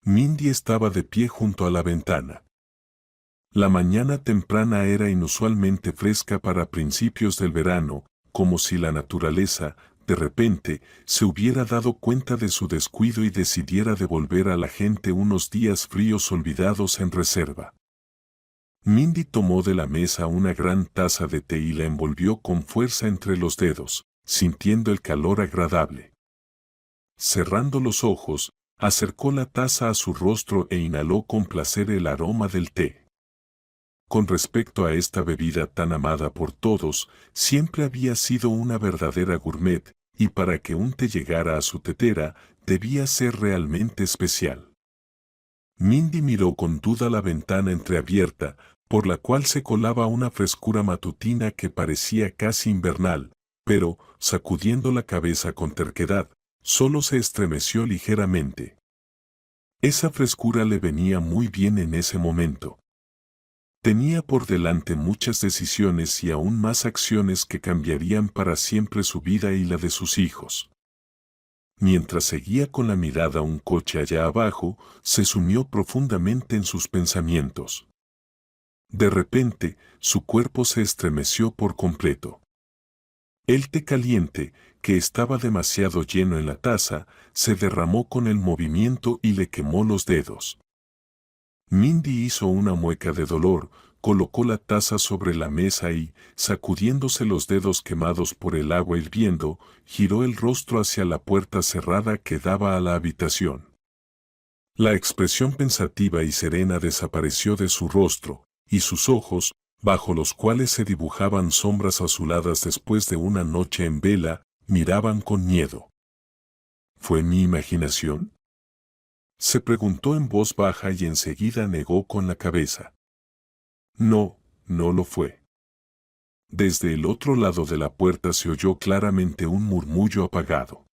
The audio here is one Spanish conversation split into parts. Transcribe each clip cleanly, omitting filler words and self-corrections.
Mindy estaba de pie junto a la ventana. La mañana temprana era inusualmente fresca para principios del verano, como si la naturaleza, de repente, se hubiera dado cuenta de su descuido y decidiera devolver a la gente unos días fríos olvidados en reserva. Mindy tomó de la mesa una gran taza de té y la envolvió con fuerza entre los dedos, sintiendo el calor agradable. Cerrando los ojos, acercó la taza a su rostro e inhaló con placer el aroma del té. Con respecto a esta bebida tan amada por todos, siempre había sido una verdadera gourmet, y para que un té llegara a su tetera, debía ser realmente especial. Mindy miró con duda la ventana entreabierta, por la cual se colaba una frescura matutina que parecía casi invernal, pero, sacudiendo la cabeza con terquedad, solo se estremeció ligeramente. Esa frescura le venía muy bien en ese momento. Tenía por delante muchas decisiones y aún más acciones que cambiarían para siempre su vida y la de sus hijos. Mientras seguía con la mirada un coche allá abajo, se sumió profundamente en sus pensamientos. De repente, su cuerpo se estremeció por completo. El té caliente, que estaba demasiado lleno en la taza, se derramó con el movimiento y le quemó los dedos. Mindy hizo una mueca de dolor, colocó la taza sobre la mesa y, sacudiéndose los dedos quemados por el agua hirviendo, giró el rostro hacia la puerta cerrada que daba a la habitación. La expresión pensativa y serena desapareció de su rostro, y sus ojos, bajo los cuales se dibujaban sombras azuladas después de una noche en vela, miraban con miedo. ¿Fue mi imaginación?, se preguntó en voz baja y enseguida negó con la cabeza. No, no lo fue. Desde el otro lado de la puerta se oyó claramente un murmullo apagado.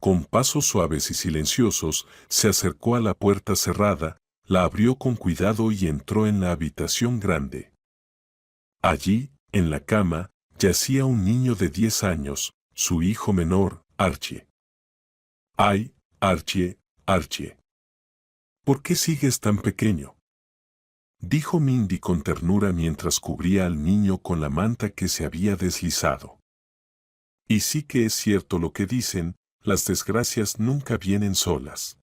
Con pasos suaves y silenciosos, se acercó a la puerta cerrada, la abrió con cuidado y entró en la habitación grande. Allí, en la cama, yacía un niño de 10 años, su hijo menor, Archie. ¡Ay, Archie, Archie! ¿Por qué sigues tan pequeño?, dijo Mindy con ternura mientras cubría al niño con la manta que se había deslizado. Y sí que es cierto lo que dicen, las desgracias nunca vienen solas.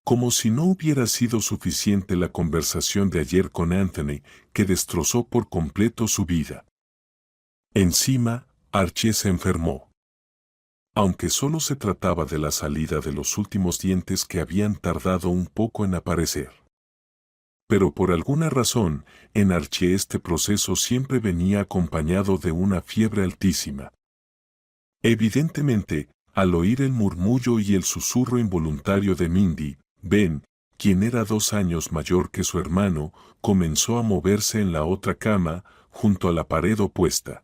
Como si no hubiera sido suficiente la conversación de ayer con Anthony, que destrozó por completo su vida. Encima, Archie se enfermó. Aunque solo se trataba de la salida de los últimos dientes que habían tardado un poco en aparecer. Pero por alguna razón, en Archie este proceso siempre venía acompañado de una fiebre altísima. Evidentemente, al oír el murmullo y el susurro involuntario de Mindy, Ben, quien era 2 años mayor que su hermano, comenzó a moverse en la otra cama, junto a la pared opuesta.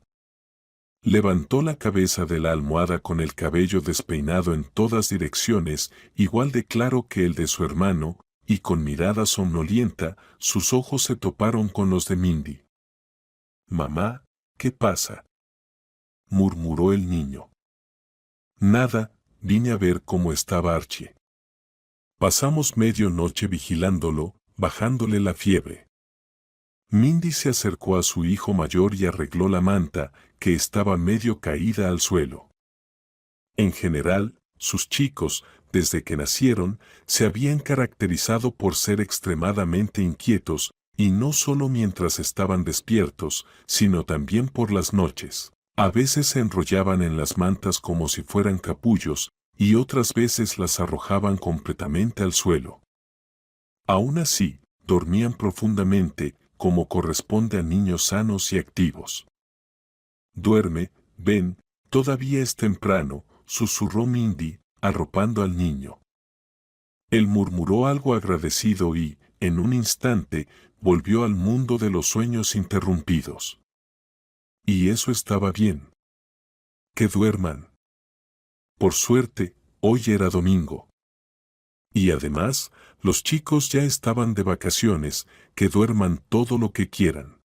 Levantó la cabeza de la almohada con el cabello despeinado en todas direcciones, igual de claro que el de su hermano, y con mirada somnolienta, sus ojos se toparon con los de Mindy. «Mamá, ¿qué pasa?», murmuró el niño. «Nada, vine a ver cómo estaba Archie. Pasamos media noche vigilándolo, bajándole la fiebre». Mindy se acercó a su hijo mayor y arregló la manta, que estaba medio caída al suelo. En general, sus chicos, desde que nacieron, se habían caracterizado por ser extremadamente inquietos, y no solo mientras estaban despiertos, sino también por las noches. A veces se enrollaban en las mantas como si fueran capullos, y otras veces las arrojaban completamente al suelo. Aún así, dormían profundamente, como corresponde a niños sanos y activos. «Duerme, Ben, todavía es temprano», susurró Mindy, arropando al niño. Él murmuró algo agradecido y, en un instante, volvió al mundo de los sueños interrumpidos. Y eso estaba bien. Que duerman. Por suerte, hoy era domingo. Y además, los chicos ya estaban de vacaciones, que duerman todo lo que quieran.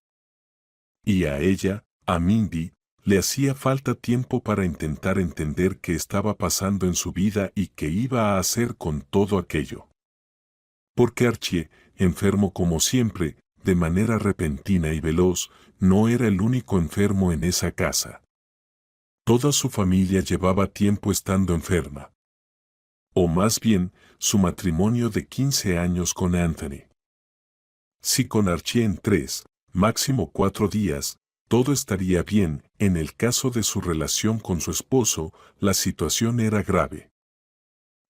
Y a ella, a Mindy, le hacía falta tiempo para intentar entender qué estaba pasando en su vida y qué iba a hacer con todo aquello. Porque Archie, enfermo como siempre, de manera repentina y veloz, no era el único enfermo en esa casa. Toda su familia llevaba tiempo estando enferma. O más bien, su matrimonio de 15 años con Anthony. Si con Archie en 3, máximo 4 días, todo estaría bien, en el caso de su relación con su esposo, la situación era grave.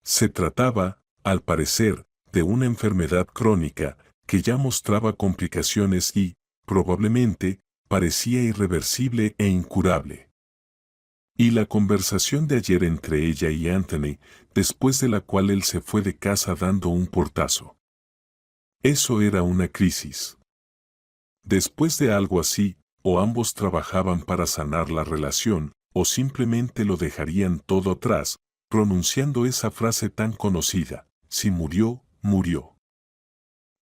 Se trataba, al parecer, de una enfermedad crónica, que ya mostraba complicaciones y, probablemente, parecía irreversible e incurable. Y la conversación de ayer entre ella y Anthony, después de la cual él se fue de casa dando un portazo. Eso era una crisis. Después de algo así, o ambos trabajaban para sanar la relación, o simplemente lo dejarían todo atrás, pronunciando esa frase tan conocida: si murió, murió.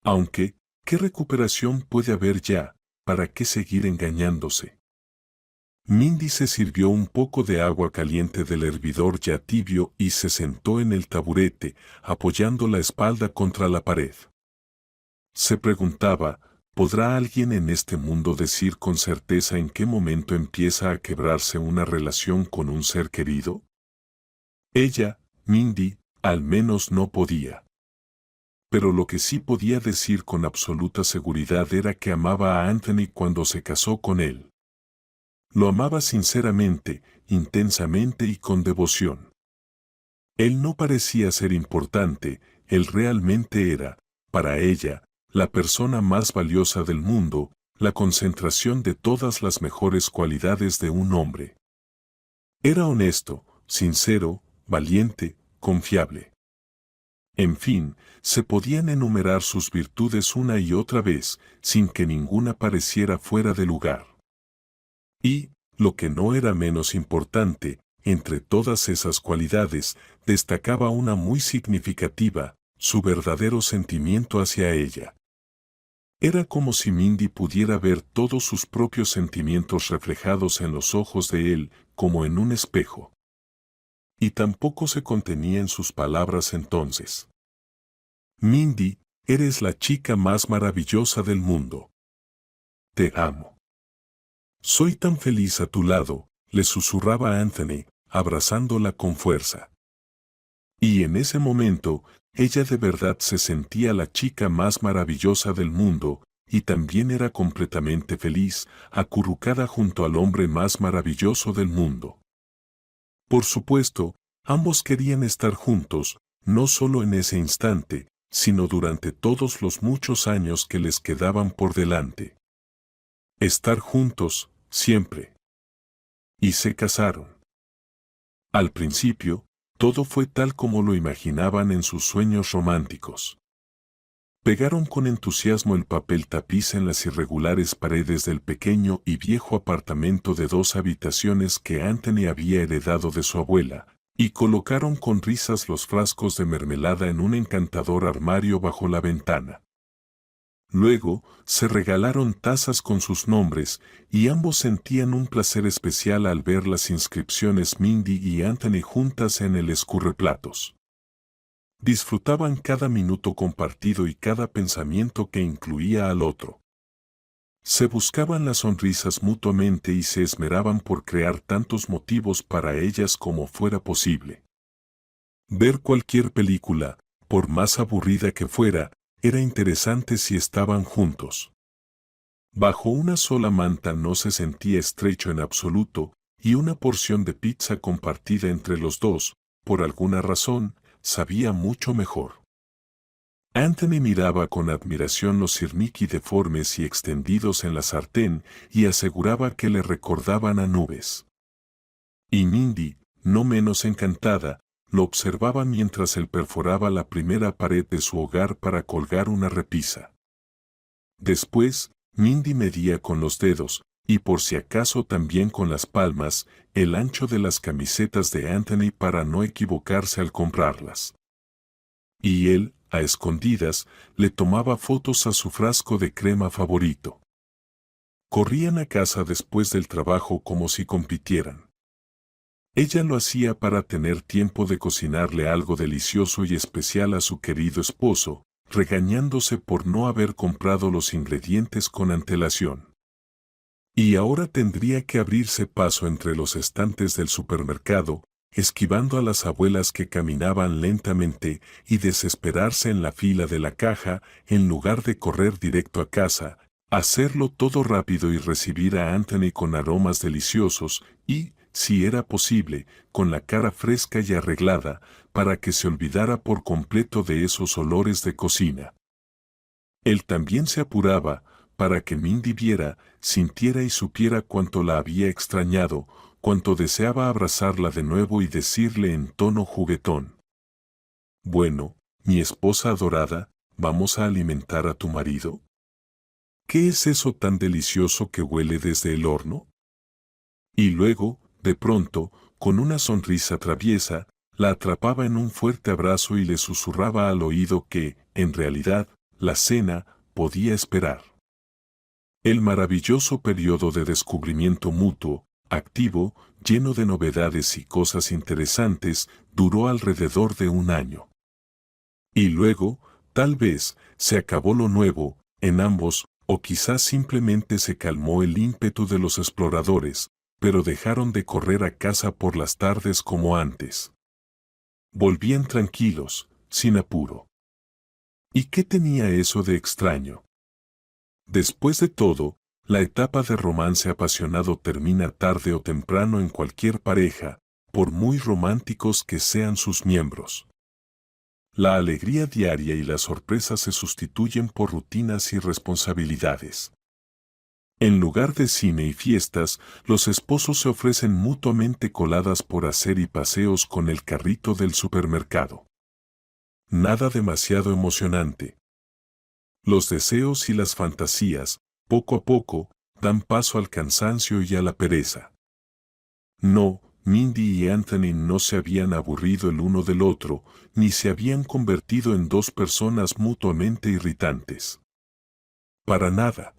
Aunque, ¿qué recuperación puede haber ya? ¿Para qué seguir engañándose? Mindy se sirvió un poco de agua caliente del hervidor ya tibio y se sentó en el taburete, apoyando la espalda contra la pared. Se preguntaba, ¿podrá alguien en este mundo decir con certeza en qué momento empieza a quebrarse una relación con un ser querido? Ella, Mindy, al menos no podía. Pero lo que sí podía decir con absoluta seguridad era que amaba a Anthony cuando se casó con él. Lo amaba sinceramente, intensamente y con devoción. Él no parecía ser importante, él realmente era, para ella, la persona más valiosa del mundo, la concentración de todas las mejores cualidades de un hombre. Era honesto, sincero, valiente, confiable. En fin, se podían enumerar sus virtudes una y otra vez, sin que ninguna pareciera fuera de lugar. Y, lo que no era menos importante, entre todas esas cualidades, destacaba una muy significativa: su verdadero sentimiento hacia ella. Era como si Mindy pudiera ver todos sus propios sentimientos reflejados en los ojos de él, como en un espejo. Y tampoco se contenía en sus palabras entonces. Mindy, eres la chica más maravillosa del mundo. Te amo. Soy tan feliz a tu lado, le susurraba Anthony, abrazándola con fuerza. Y en ese momento, ella de verdad se sentía la chica más maravillosa del mundo, y también era completamente feliz, acurrucada junto al hombre más maravilloso del mundo. Por supuesto, ambos querían estar juntos, no solo en ese instante, sino durante todos los muchos años que les quedaban por delante. Estar juntos, siempre. Y se casaron. Al principio, todo fue tal como lo imaginaban en sus sueños románticos. Pegaron con entusiasmo el papel tapiz en las irregulares paredes del pequeño y viejo apartamento de 2 habitaciones que Anthony había heredado de su abuela, y colocaron con risas los frascos de mermelada en un encantador armario bajo la ventana. Luego, se regalaron tazas con sus nombres, y ambos sentían un placer especial al ver las inscripciones Mindy y Anthony juntas en el escurreplatos. Disfrutaban cada minuto compartido y cada pensamiento que incluía al otro. Se buscaban las sonrisas mutuamente y se esmeraban por crear tantos motivos para ellas como fuera posible. Ver cualquier película, por más aburrida que fuera, era interesante si estaban juntos. Bajo una sola manta no se sentía estrecho en absoluto, y una porción de pizza compartida entre los dos, por alguna razón, sabía mucho mejor. Anthony miraba con admiración los sirniqui deformes y extendidos en la sartén y aseguraba que le recordaban a nubes. Y Mindy, no menos encantada, lo observaba mientras él perforaba la primera pared de su hogar para colgar una repisa. Después, Mindy medía con los dedos, y por si acaso también con las palmas, el ancho de las camisetas de Anthony para no equivocarse al comprarlas. Y él, a escondidas, le tomaba fotos a su frasco de crema favorito. Corrían a casa después del trabajo como si compitieran. Ella lo hacía para tener tiempo de cocinarle algo delicioso y especial a su querido esposo, regañándose por no haber comprado los ingredientes con antelación. Y ahora tendría que abrirse paso entre los estantes del supermercado, esquivando a las abuelas que caminaban lentamente y desesperarse en la fila de la caja en lugar de correr directo a casa, hacerlo todo rápido y recibir a Anthony con aromas deliciosos y, si era posible, con la cara fresca y arreglada, para que se olvidara por completo de esos olores de cocina. Él también se apuraba, para que Mindy viera, sintiera y supiera cuánto la había extrañado, cuánto deseaba abrazarla de nuevo y decirle en tono juguetón: «Bueno, mi esposa adorada, ¿vamos a alimentar a tu marido? ¿Qué es eso tan delicioso que huele desde el horno?». Y luego, de pronto, con una sonrisa traviesa, la atrapaba en un fuerte abrazo y le susurraba al oído que, en realidad, la cena podía esperar. El maravilloso periodo de descubrimiento mutuo, activo, lleno de novedades y cosas interesantes, duró alrededor de un año. Y luego, tal vez, se acabó lo nuevo, en ambos, o quizás simplemente se calmó el ímpetu de los exploradores, pero dejaron de correr a casa por las tardes como antes. Volvían tranquilos, sin apuro. ¿Y qué tenía eso de extraño? Después de todo, la etapa de romance apasionado termina tarde o temprano en cualquier pareja, por muy románticos que sean sus miembros. La alegría diaria y la sorpresa se sustituyen por rutinas y responsabilidades. En lugar de cine y fiestas, los esposos se ofrecen mutuamente coladas por hacer y paseos con el carrito del supermercado. Nada demasiado emocionante. Los deseos y las fantasías, poco a poco, dan paso al cansancio y a la pereza. No, Mindy y Anthony no se habían aburrido el uno del otro, ni se habían convertido en dos personas mutuamente irritantes. Para nada.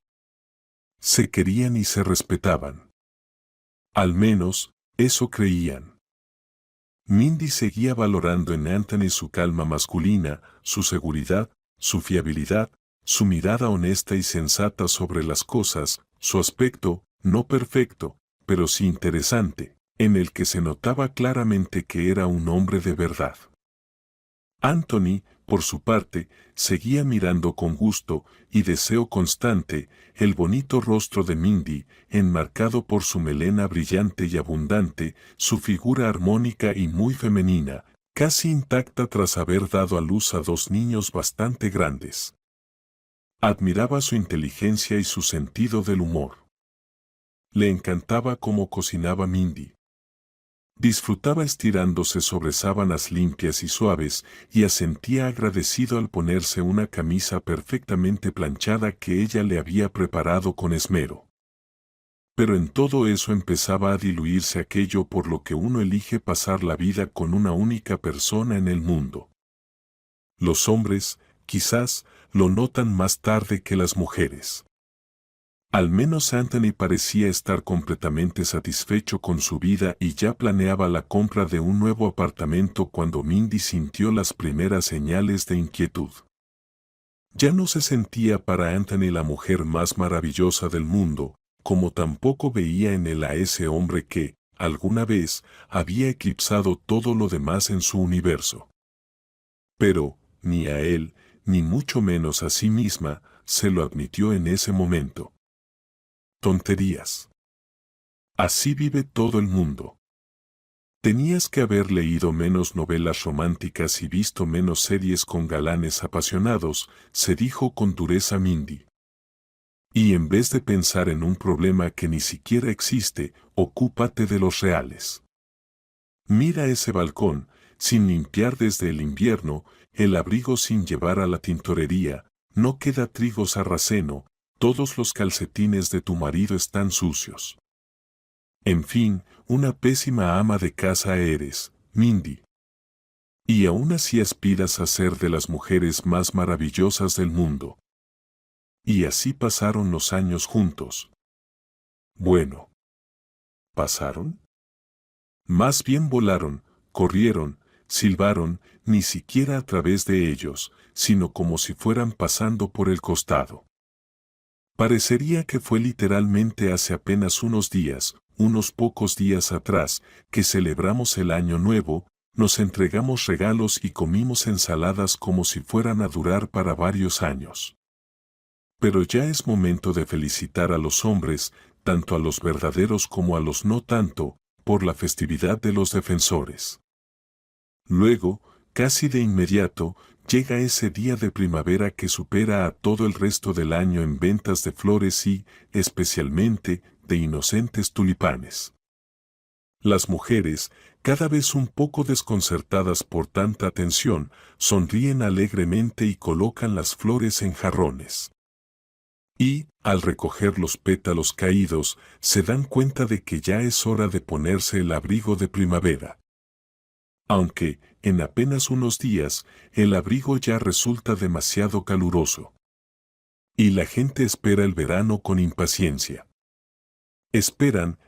Se querían y se respetaban. Al menos, eso creían. Mindy seguía valorando en Anthony su calma masculina, su seguridad, su fiabilidad, su mirada honesta y sensata sobre las cosas, su aspecto, no perfecto, pero sí interesante, en el que se notaba claramente que era un hombre de verdad. Anthony, por su parte, seguía mirando con gusto y deseo constante el bonito rostro de Mindy, enmarcado por su melena brillante y abundante, su figura armónica y muy femenina, casi intacta tras haber dado a luz a dos niños bastante grandes. Admiraba su inteligencia y su sentido del humor. Le encantaba cómo cocinaba Mindy. Disfrutaba estirándose sobre sábanas limpias y suaves, y asentía agradecido al ponerse una camisa perfectamente planchada que ella le había preparado con esmero. Pero en todo eso empezaba a diluirse aquello por lo que uno elige pasar la vida con una única persona en el mundo. Los hombres, quizás, lo notan más tarde que las mujeres. Al menos Anthony parecía estar completamente satisfecho con su vida y ya planeaba la compra de un nuevo apartamento cuando Mindy sintió las primeras señales de inquietud. Ya no se sentía para Anthony la mujer más maravillosa del mundo, como tampoco veía en él a ese hombre que, alguna vez, había eclipsado todo lo demás en su universo. Pero, ni a él, ni mucho menos a sí misma, se lo admitió en ese momento. Tonterías. Así vive todo el mundo. Tenías que haber leído menos novelas románticas y visto menos series con galanes apasionados, se dijo con dureza Mindy. Y en vez de pensar en un problema que ni siquiera existe, ocúpate de los reales. Mira ese balcón, sin limpiar desde el invierno, el abrigo sin llevar a la tintorería, no queda trigo sarraceno, todos los calcetines de tu marido están sucios. En fin, una pésima ama de casa eres, Mindy. Y aún así aspiras a ser de las mujeres más maravillosas del mundo. Y así pasaron los años juntos. Bueno. ¿Pasaron? Más bien volaron, corrieron, silbaron, ni siquiera a través de ellos, sino como si fueran pasando por el costado. Parecería que fue literalmente hace apenas unos días, unos pocos días atrás, que celebramos el Año Nuevo, nos entregamos regalos y comimos ensaladas como si fueran a durar para varios años. Pero ya es momento de felicitar a los hombres, tanto a los verdaderos como a los no tanto, por la festividad de los defensores. Luego, casi de inmediato, llega ese día de primavera que supera a todo el resto del año en ventas de flores y, especialmente, de inocentes tulipanes. Las mujeres, cada vez un poco desconcertadas por tanta atención, sonríen alegremente y colocan las flores en jarrones. Y, al recoger los pétalos caídos, se dan cuenta de que ya es hora de ponerse el abrigo de primavera. Aunque, en apenas unos días, el abrigo ya resulta demasiado caluroso. Y la gente espera el verano con impaciencia. Esperan,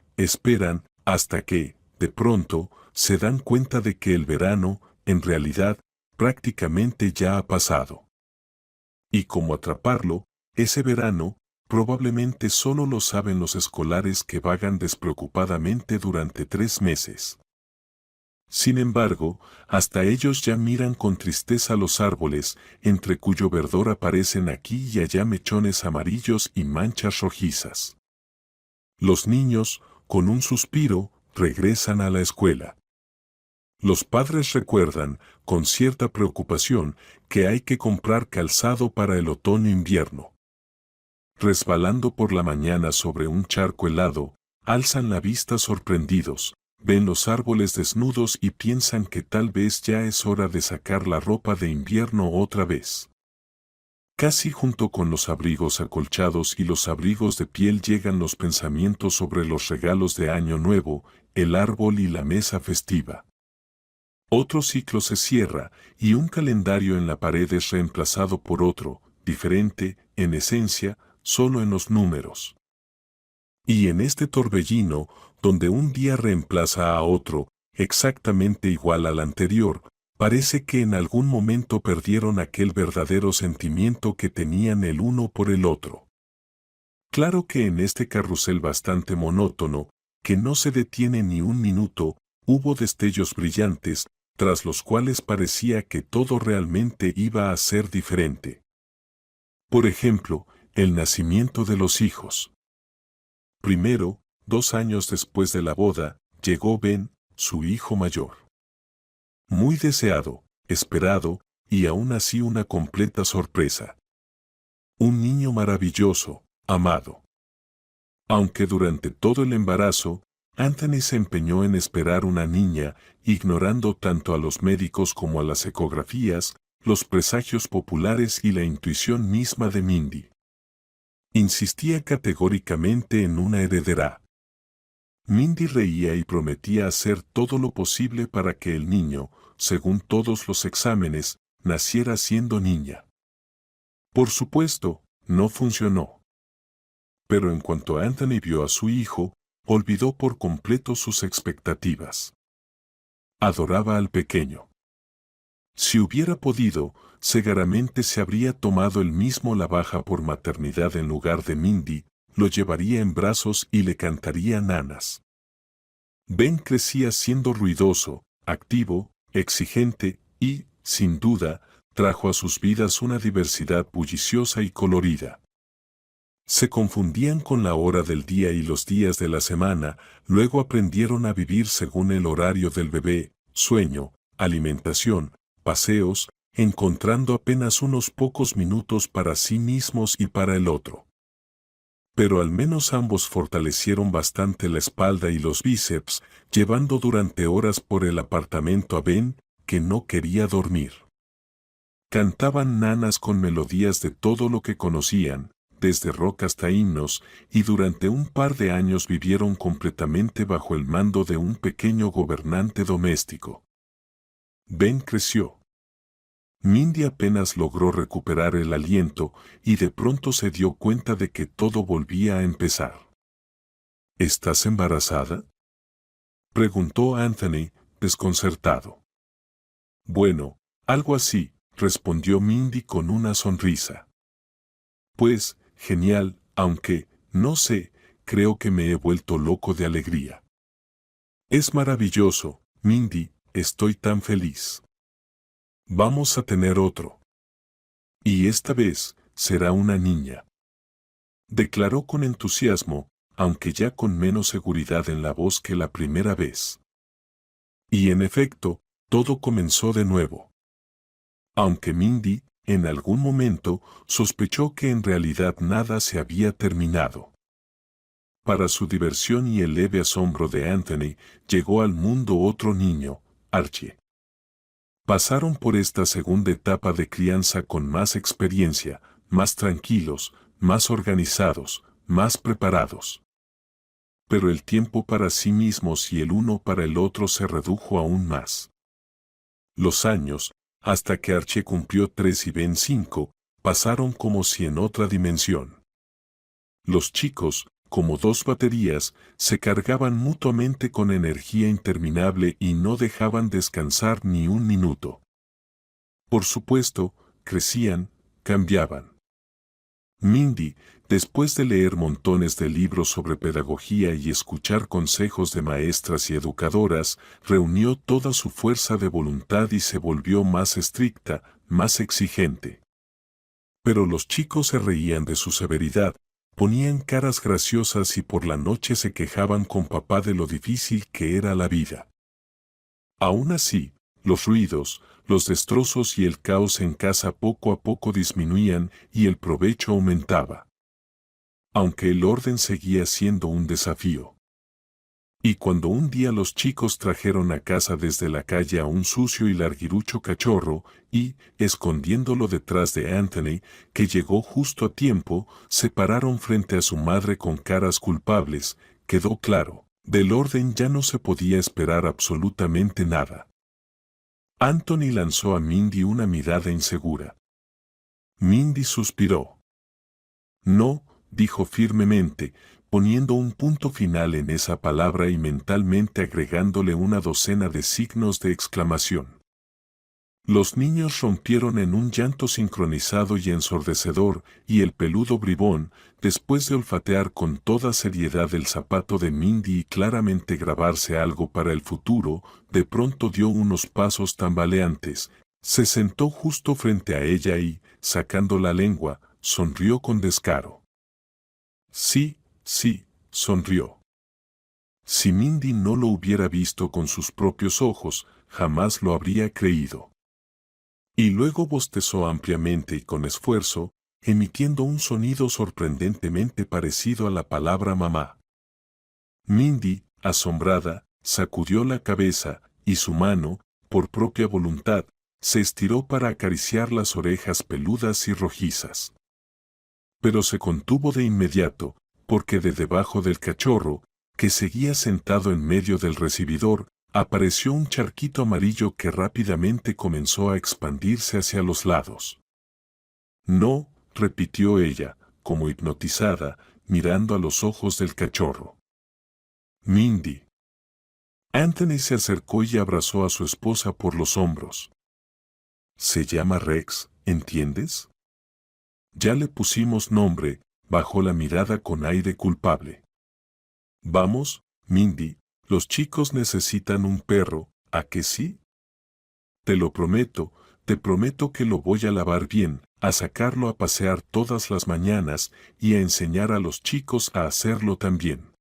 hasta que, de pronto, se dan cuenta de que el verano, en realidad, prácticamente ya ha pasado. Y cómo atraparlo, ese verano, probablemente solo lo saben los escolares que vagan despreocupadamente durante 3 meses. Sin embargo, hasta ellos ya miran con tristeza los árboles, entre cuyo verdor aparecen aquí y allá mechones amarillos y manchas rojizas. Los niños, con un suspiro, regresan a la escuela. Los padres recuerdan, con cierta preocupación, que hay que comprar calzado para el otoño-invierno. Resbalando por la mañana sobre un charco helado, alzan la vista sorprendidos, ven los árboles desnudos y piensan que tal vez ya es hora de sacar la ropa de invierno otra vez. Casi junto con los abrigos acolchados y los abrigos de piel llegan los pensamientos sobre los regalos de Año Nuevo, el árbol y la mesa festiva. Otro ciclo se cierra, y un calendario en la pared es reemplazado por otro, diferente, en esencia, solo en los números. Y en este torbellino, donde un día reemplaza a otro, exactamente igual al anterior, parece que en algún momento perdieron aquel verdadero sentimiento que tenían el uno por el otro. Claro que en este carrusel bastante monótono, que no se detiene ni un minuto, hubo destellos brillantes, tras los cuales parecía que todo realmente iba a ser diferente. Por ejemplo, el nacimiento de los hijos. Primero, 2 años después de la boda, llegó Ben, su hijo mayor. Muy deseado, esperado, y aún así una completa sorpresa. Un niño maravilloso, amado. Aunque durante todo el embarazo, Anthony se empeñó en esperar una niña, ignorando tanto a los médicos como a las ecografías, los presagios populares y la intuición misma de Mindy. Insistía categóricamente en una heredera. Mindy reía y prometía hacer todo lo posible para que el niño, según todos los exámenes, naciera siendo niña. Por supuesto, no funcionó. Pero en cuanto Anthony vio a su hijo, olvidó por completo sus expectativas. Adoraba al pequeño. Si hubiera podido, seguramente se habría tomado él mismo la baja por maternidad en lugar de Mindy, lo llevaría en brazos y le cantaría nanas. Ben crecía siendo ruidoso, activo, exigente y, sin duda, trajo a sus vidas una diversidad bulliciosa y colorida. Se confundían con la hora del día y los días de la semana, luego aprendieron a vivir según el horario del bebé, sueño, alimentación, paseos, encontrando apenas unos pocos minutos para sí mismos y para el otro. Pero al menos ambos fortalecieron bastante la espalda y los bíceps, llevando durante horas por el apartamento a Ben, que no quería dormir. Cantaban nanas con melodías de todo lo que conocían, desde rock hasta himnos, y durante un par de años vivieron completamente bajo el mando de un pequeño gobernante doméstico. Ben creció. Mindy apenas logró recuperar el aliento y de pronto se dio cuenta de que todo volvía a empezar. ¿Estás embarazada?, preguntó Anthony, desconcertado. Bueno, algo así, respondió Mindy con una sonrisa. Pues, genial, aunque, no sé, creo que me he vuelto loco de alegría. Es maravilloso, Mindy, estoy tan feliz. Vamos a tener otro. Y esta vez, será una niña. Declaró con entusiasmo, aunque ya con menos seguridad en la voz que la primera vez. Y en efecto, todo comenzó de nuevo. Aunque Mindy, en algún momento, sospechó que en realidad nada se había terminado. Para su diversión y el leve asombro de Anthony, llegó al mundo otro niño, Archie. Pasaron por esta segunda etapa de crianza con más experiencia, más tranquilos, más organizados, más preparados. Pero el tiempo para sí mismos y el uno para el otro se redujo aún más. Los años, hasta que Archie cumplió 3 y Ben 5, pasaron como si en otra dimensión. Los chicos, como dos baterías, se cargaban mutuamente con energía interminable y no dejaban descansar ni un minuto. Por supuesto, crecían, cambiaban. Mindy, después de leer montones de libros sobre pedagogía y escuchar consejos de maestras y educadoras, reunió toda su fuerza de voluntad y se volvió más estricta, más exigente. Pero los chicos se reían de su severidad, ponían caras graciosas y por la noche se quejaban con papá de lo difícil que era la vida. Aún así, los ruidos, los destrozos y el caos en casa poco a poco disminuían y el provecho aumentaba. Aunque el orden seguía siendo un desafío. Y cuando un día los chicos trajeron a casa desde la calle a un sucio y larguirucho cachorro, y, escondiéndolo detrás de Anthony, que llegó justo a tiempo, se pararon frente a su madre con caras culpables, quedó claro, del orden ya no se podía esperar absolutamente nada. Anthony lanzó a Mindy una mirada insegura. Mindy suspiró. No, dijo firmemente, poniendo un punto final en esa palabra y mentalmente agregándole una docena de signos de exclamación. Los niños rompieron en un llanto sincronizado y ensordecedor, y el peludo bribón, después de olfatear con toda seriedad el zapato de Mindy y claramente grabarse algo para el futuro, de pronto dio unos pasos tambaleantes, se sentó justo frente a ella y, sacando la lengua, sonrió con descaro. Sí, sonrió. Si Mindy no lo hubiera visto con sus propios ojos, jamás lo habría creído. Y luego bostezó ampliamente y con esfuerzo, emitiendo un sonido sorprendentemente parecido a la palabra mamá. Mindy, asombrada, sacudió la cabeza, y su mano, por propia voluntad, se estiró para acariciar las orejas peludas y rojizas. Pero se contuvo de inmediato, porque de debajo del cachorro, que seguía sentado en medio del recibidor, apareció un charquito amarillo que rápidamente comenzó a expandirse hacia los lados. No, repitió ella, como hipnotizada, mirando a los ojos del cachorro. Mindy. Anthony se acercó y abrazó a su esposa por los hombros. Se llama Rex, ¿entiendes? Ya le pusimos nombre, bajó la mirada con aire culpable. Vamos, Mindy, los chicos necesitan un perro, ¿a que sí? Te prometo que lo voy a lavar bien, a sacarlo a pasear todas las mañanas y a enseñar a los chicos a hacerlo también.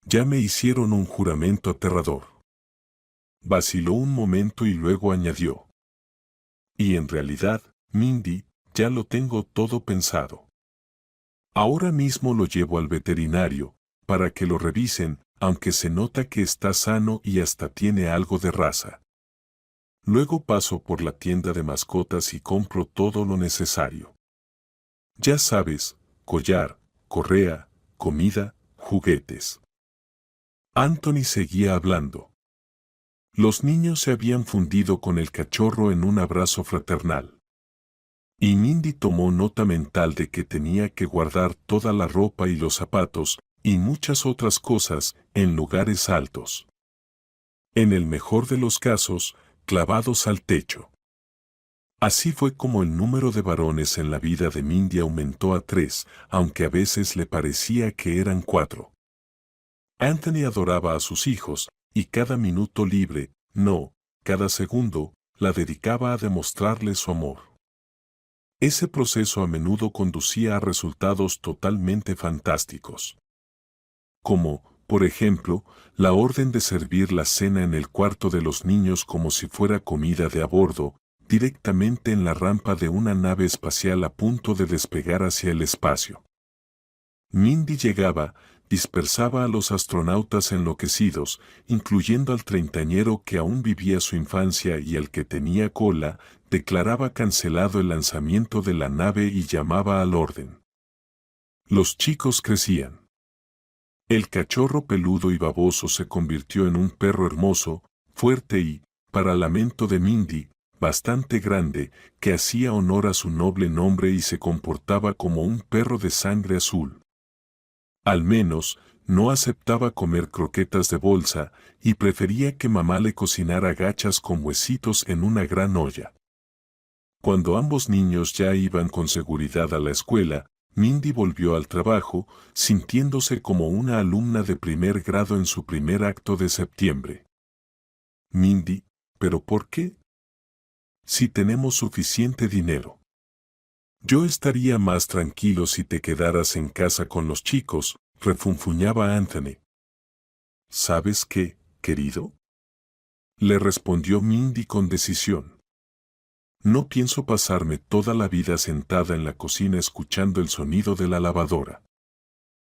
Ya me hicieron un juramento aterrador. Vaciló un momento y luego añadió. Y en realidad, Mindy, ya lo tengo todo pensado. Ahora mismo lo llevo al veterinario, para que lo revisen, aunque se nota que está sano y hasta tiene algo de raza. Luego paso por la tienda de mascotas y compro todo lo necesario. Ya sabes, collar, correa, comida, juguetes. Anthony seguía hablando. Los niños se habían fundido con el cachorro en un abrazo fraternal. Y Mindy tomó nota mental de que tenía que guardar toda la ropa y los zapatos, y muchas otras cosas, en lugares altos. En el mejor de los casos, clavados al techo. Así fue como el número de varones en la vida de Mindy aumentó a 3, aunque a veces le parecía que eran 4. Anthony adoraba a sus hijos, y cada minuto libre, no, cada segundo, la dedicaba a demostrarles su amor. Ese proceso a menudo conducía a resultados totalmente fantásticos. Como, por ejemplo, la orden de servir la cena en el cuarto de los niños como si fuera comida de a bordo, directamente en la rampa de una nave espacial a punto de despegar hacia el espacio. Mindy llegaba, dispersaba a los astronautas enloquecidos, incluyendo al treintañero que aún vivía su infancia y al que tenía cola, declaraba cancelado el lanzamiento de la nave y llamaba al orden. Los chicos crecían. El cachorro peludo y baboso se convirtió en un perro hermoso, fuerte y, para lamento de Mindy, bastante grande, que hacía honor a su noble nombre y se comportaba como un perro de sangre azul. Al menos, no aceptaba comer croquetas de bolsa y prefería que mamá le cocinara gachas con huesitos en una gran olla. Cuando ambos niños ya iban con seguridad a la escuela, Mindy volvió al trabajo, sintiéndose como una alumna de primer grado en su primer acto de septiembre. Mindy, ¿pero por qué? Si tenemos suficiente dinero. Yo estaría más tranquilo si te quedaras en casa con los chicos, refunfuñaba Anthony. ¿Sabes qué, querido? Le respondió Mindy con decisión. No pienso pasarme toda la vida sentada en la cocina escuchando el sonido de la lavadora.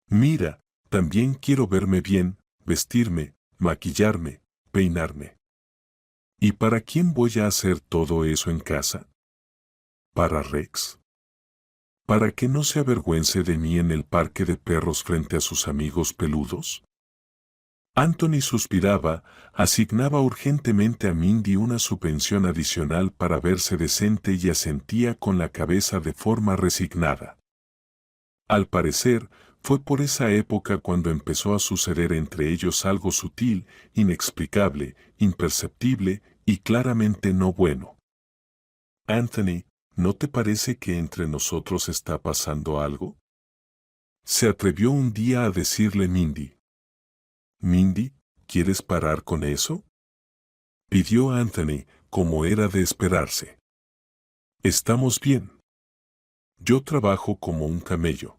Mira, también quiero verme bien, vestirme, maquillarme, peinarme. ¿Y para quién voy a hacer todo eso en casa? ¿Para Rex? ¿Para que no se avergüence de mí en el parque de perros frente a sus amigos peludos? Anthony suspiraba, asignaba urgentemente a Mindy una subvención adicional para verse decente y asentía con la cabeza de forma resignada. Al parecer, fue por esa época cuando empezó a suceder entre ellos algo sutil, inexplicable, imperceptible y claramente no bueno. Anthony, ¿no te parece que entre nosotros está pasando algo? Se atrevió un día a decirle Mindy. Mindy, ¿quieres parar con eso? Pidió Anthony, como era de esperarse. Estamos bien. Yo trabajo como un camello.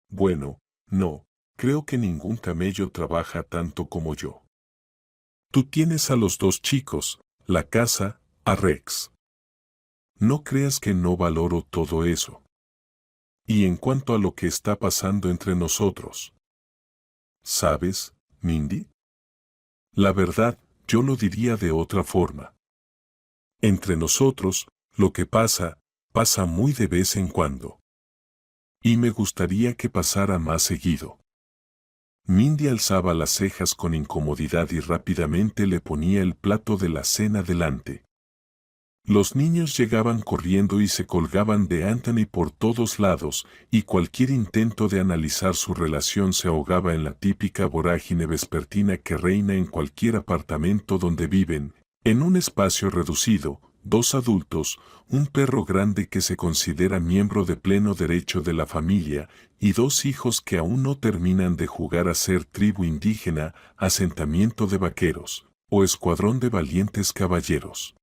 Bueno, no, creo que ningún camello trabaja tanto como yo. Tú tienes a los 2 chicos, la casa, a Rex. No creas que no valoro todo eso. Y en cuanto a lo que está pasando entre nosotros. ¿Sabes, Mindy? La verdad, yo lo diría de otra forma. Entre nosotros, lo que pasa, pasa muy de vez en cuando. Y me gustaría que pasara más seguido. Mindy alzaba las cejas con incomodidad y rápidamente le ponía el plato de la cena delante. Los niños llegaban corriendo y se colgaban de Anthony por todos lados, y cualquier intento de analizar su relación se ahogaba en la típica vorágine vespertina que reina en cualquier apartamento donde viven, en un espacio reducido, 2 adultos, un perro grande que se considera miembro de pleno derecho de la familia, y 2 hijos que aún no terminan de jugar a ser tribu indígena, asentamiento de vaqueros, o escuadrón de valientes caballeros.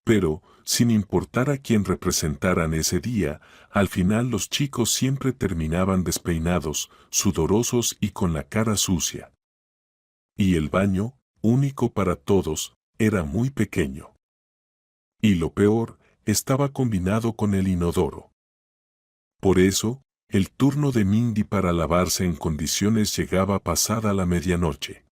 Pero, sin importar a quién representaran ese día, al final los chicos siempre terminaban despeinados, sudorosos y con la cara sucia. Y el baño, único para todos, era muy pequeño. Y lo peor, estaba combinado con el inodoro. Por eso, el turno de Mindy para lavarse en condiciones llegaba pasada la medianoche.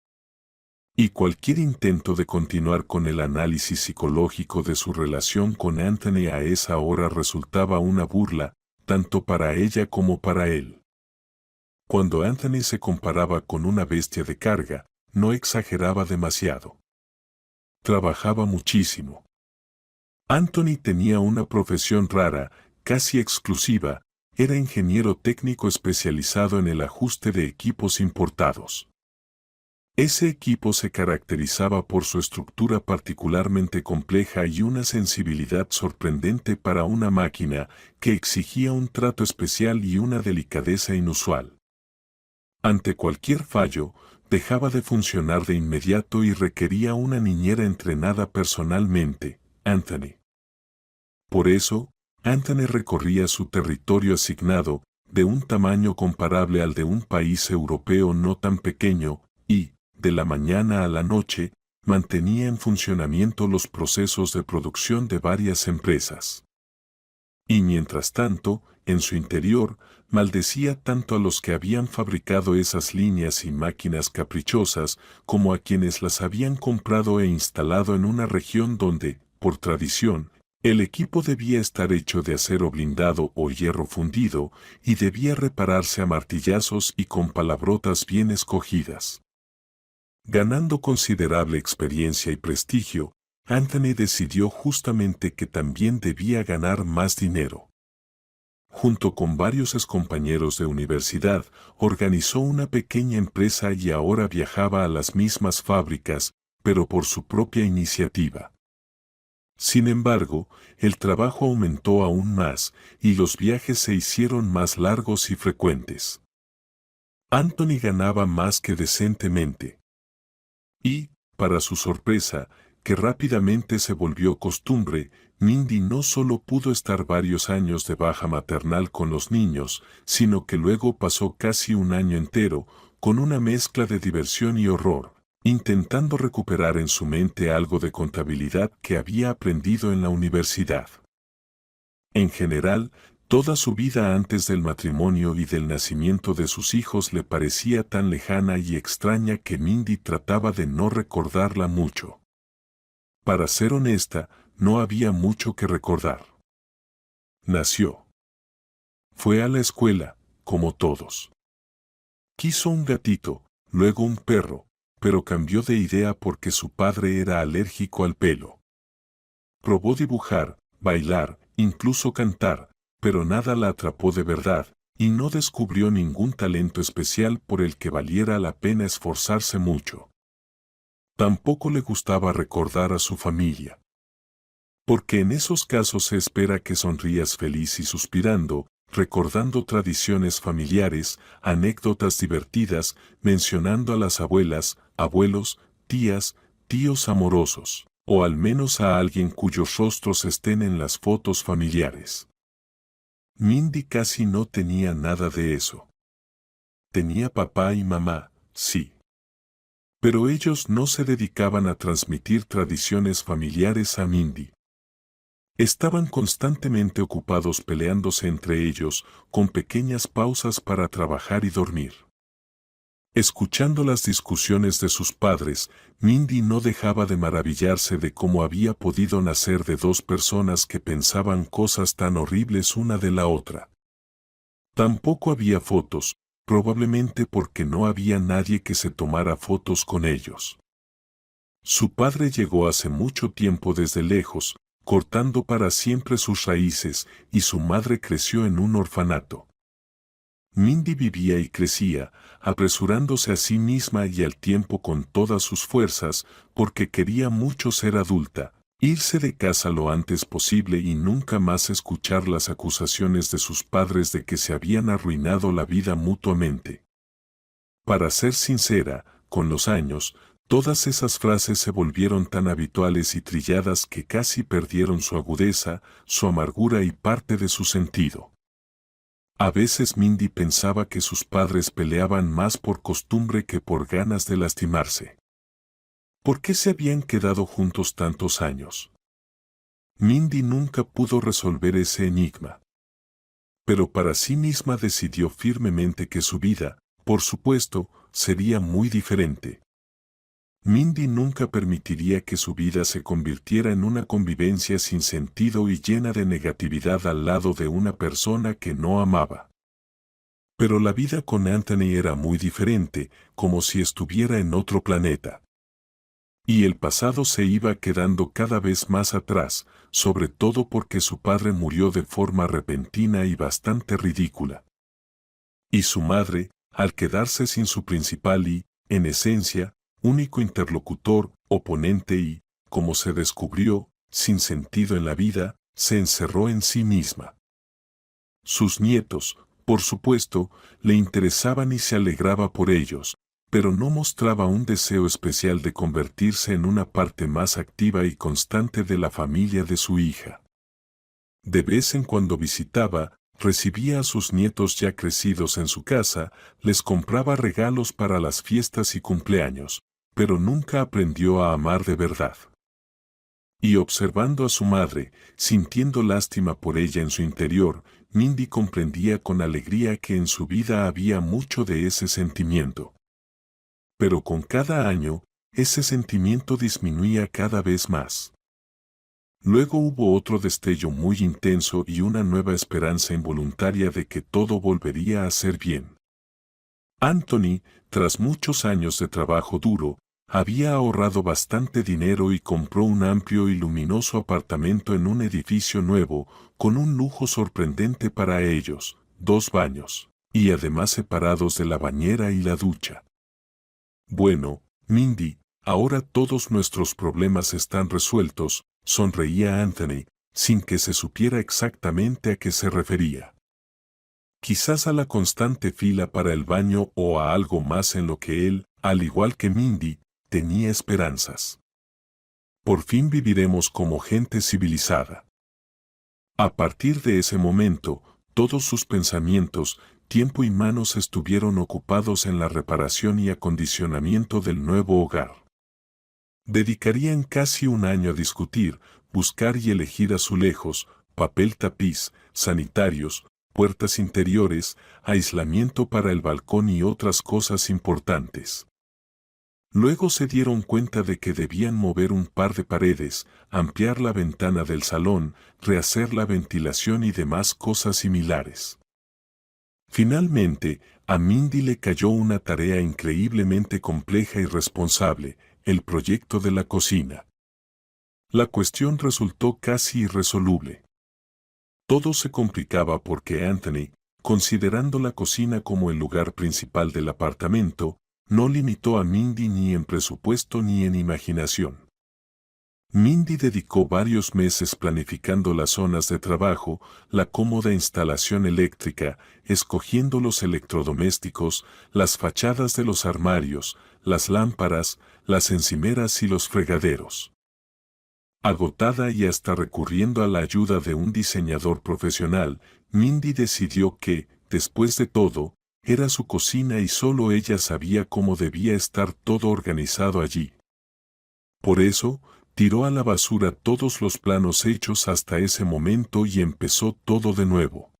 Y cualquier intento de continuar con el análisis psicológico de su relación con Anthony a esa hora resultaba una burla, tanto para ella como para él. Cuando Anthony se comparaba con una bestia de carga, no exageraba demasiado. Trabajaba muchísimo. Anthony tenía una profesión rara, casi exclusiva, era ingeniero técnico especializado en el ajuste de equipos importados. Ese equipo se caracterizaba por su estructura particularmente compleja y una sensibilidad sorprendente para una máquina que exigía un trato especial y una delicadeza inusual. Ante cualquier fallo, dejaba de funcionar de inmediato y requería una niñera entrenada personalmente, Anthony. Por eso, Anthony recorría su territorio asignado, de un tamaño comparable al de un país europeo no tan pequeño, y, de la mañana a la noche, mantenía en funcionamiento los procesos de producción de varias empresas. Y mientras tanto, en su interior, maldecía tanto a los que habían fabricado esas líneas y máquinas caprichosas como a quienes las habían comprado e instalado en una región donde, por tradición, el equipo debía estar hecho de acero blindado o hierro fundido y debía repararse a martillazos y con palabrotas bien escogidas. Ganando considerable experiencia y prestigio, Anthony decidió justamente que también debía ganar más dinero. Junto con varios excompañeros de universidad, organizó una pequeña empresa y ahora viajaba a las mismas fábricas, pero por su propia iniciativa. Sin embargo, el trabajo aumentó aún más y los viajes se hicieron más largos y frecuentes. Anthony ganaba más que decentemente. Y, para su sorpresa, que rápidamente se volvió costumbre, Mindy no solo pudo estar varios años de baja maternal con los niños, sino que luego pasó casi un año entero, con una mezcla de diversión y horror, intentando recuperar en su mente algo de contabilidad que había aprendido en la universidad. En general, toda su vida antes del matrimonio y del nacimiento de sus hijos le parecía tan lejana y extraña que Mindy trataba de no recordarla mucho. Para ser honesta, no había mucho que recordar. Nació. Fue a la escuela, como todos. Quiso un gatito, luego un perro, pero cambió de idea porque su padre era alérgico al pelo. Probó dibujar, bailar, incluso cantar, pero nada la atrapó de verdad, y no descubrió ningún talento especial por el que valiera la pena esforzarse mucho. Tampoco le gustaba recordar a su familia. Porque en esos casos se espera que sonrías feliz y suspirando, recordando tradiciones familiares, anécdotas divertidas, mencionando a las abuelas, abuelos, tías, tíos amorosos, o al menos a alguien cuyos rostros estén en las fotos familiares. Mindy casi no tenía nada de eso. Tenía papá y mamá, sí. Pero ellos no se dedicaban a transmitir tradiciones familiares a Mindy. Estaban constantemente ocupados peleándose entre ellos, con pequeñas pausas para trabajar y dormir. Escuchando las discusiones de sus padres, Mindy no dejaba de maravillarse de cómo había podido nacer de dos personas que pensaban cosas tan horribles una de la otra. Tampoco había fotos, probablemente porque no había nadie que se tomara fotos con ellos. Su padre llegó hace mucho tiempo desde lejos, cortando para siempre sus raíces, y su madre creció en un orfanato. Mindy vivía y crecía, apresurándose a sí misma y al tiempo con todas sus fuerzas, porque quería mucho ser adulta, irse de casa lo antes posible y nunca más escuchar las acusaciones de sus padres de que se habían arruinado la vida mutuamente. Para ser sincera, con los años, todas esas frases se volvieron tan habituales y trilladas que casi perdieron su agudeza, su amargura y parte de su sentido. A veces Mindy pensaba que sus padres peleaban más por costumbre que por ganas de lastimarse. ¿Por qué se habían quedado juntos tantos años? Mindy nunca pudo resolver ese enigma. Pero para sí misma decidió firmemente que su vida, por supuesto, sería muy diferente. Mindy nunca permitiría que su vida se convirtiera en una convivencia sin sentido y llena de negatividad al lado de una persona que no amaba. Pero la vida con Anthony era muy diferente, como si estuviera en otro planeta. Y el pasado se iba quedando cada vez más atrás, sobre todo porque su padre murió de forma repentina y bastante ridícula. Y su madre, al quedarse sin su principal y, en esencia, único interlocutor, oponente y, como se descubrió, sin sentido en la vida, se encerró en sí misma. Sus nietos, por supuesto, le interesaban y se alegraba por ellos, pero no mostraba un deseo especial de convertirse en una parte más activa y constante de la familia de su hija. De vez en cuando visitaba, recibía a sus nietos ya crecidos en su casa, les compraba regalos para las fiestas y cumpleaños, pero nunca aprendió a amar de verdad. Y observando a su madre, sintiendo lástima por ella en su interior, Mindy comprendía con alegría que en su vida había mucho de ese sentimiento. Pero con cada año, ese sentimiento disminuía cada vez más. Luego hubo otro destello muy intenso y una nueva esperanza involuntaria de que todo volvería a ser bien. Anthony, tras muchos años de trabajo duro, había ahorrado bastante dinero y compró un amplio y luminoso apartamento en un edificio nuevo, con un lujo sorprendente para ellos, 2 baños, y además separados de la bañera y la ducha. Bueno, Mindy, ahora todos nuestros problemas están resueltos, sonreía Anthony, sin que se supiera exactamente a qué se refería. Quizás a la constante fila para el baño o a algo más en lo que él, al igual que Mindy, tenía esperanzas. Por fin viviremos como gente civilizada. A partir de ese momento, todos sus pensamientos, tiempo y manos estuvieron ocupados en la reparación y acondicionamiento del nuevo hogar. Dedicarían casi un año a discutir, buscar y elegir azulejos, papel tapiz, sanitarios, puertas interiores, aislamiento para el balcón y otras cosas importantes. Luego se dieron cuenta de que debían mover un par de paredes, ampliar la ventana del salón, rehacer la ventilación y demás cosas similares. Finalmente, a Mindy le cayó una tarea increíblemente compleja y responsable, el proyecto de la cocina. La cuestión resultó casi irresoluble. Todo se complicaba porque Anthony, considerando la cocina como el lugar principal del apartamento, no limitó a Mindy ni en presupuesto ni en imaginación. Mindy dedicó varios meses planificando las zonas de trabajo, la cómoda instalación eléctrica, escogiendo los electrodomésticos, las fachadas de los armarios, las lámparas, las encimeras y los fregaderos. Agotada y hasta recurriendo a la ayuda de un diseñador profesional, Mindy decidió que, después de todo, era su cocina y solo ella sabía cómo debía estar todo organizado allí. Por eso, tiró a la basura todos los planos hechos hasta ese momento y empezó todo de nuevo.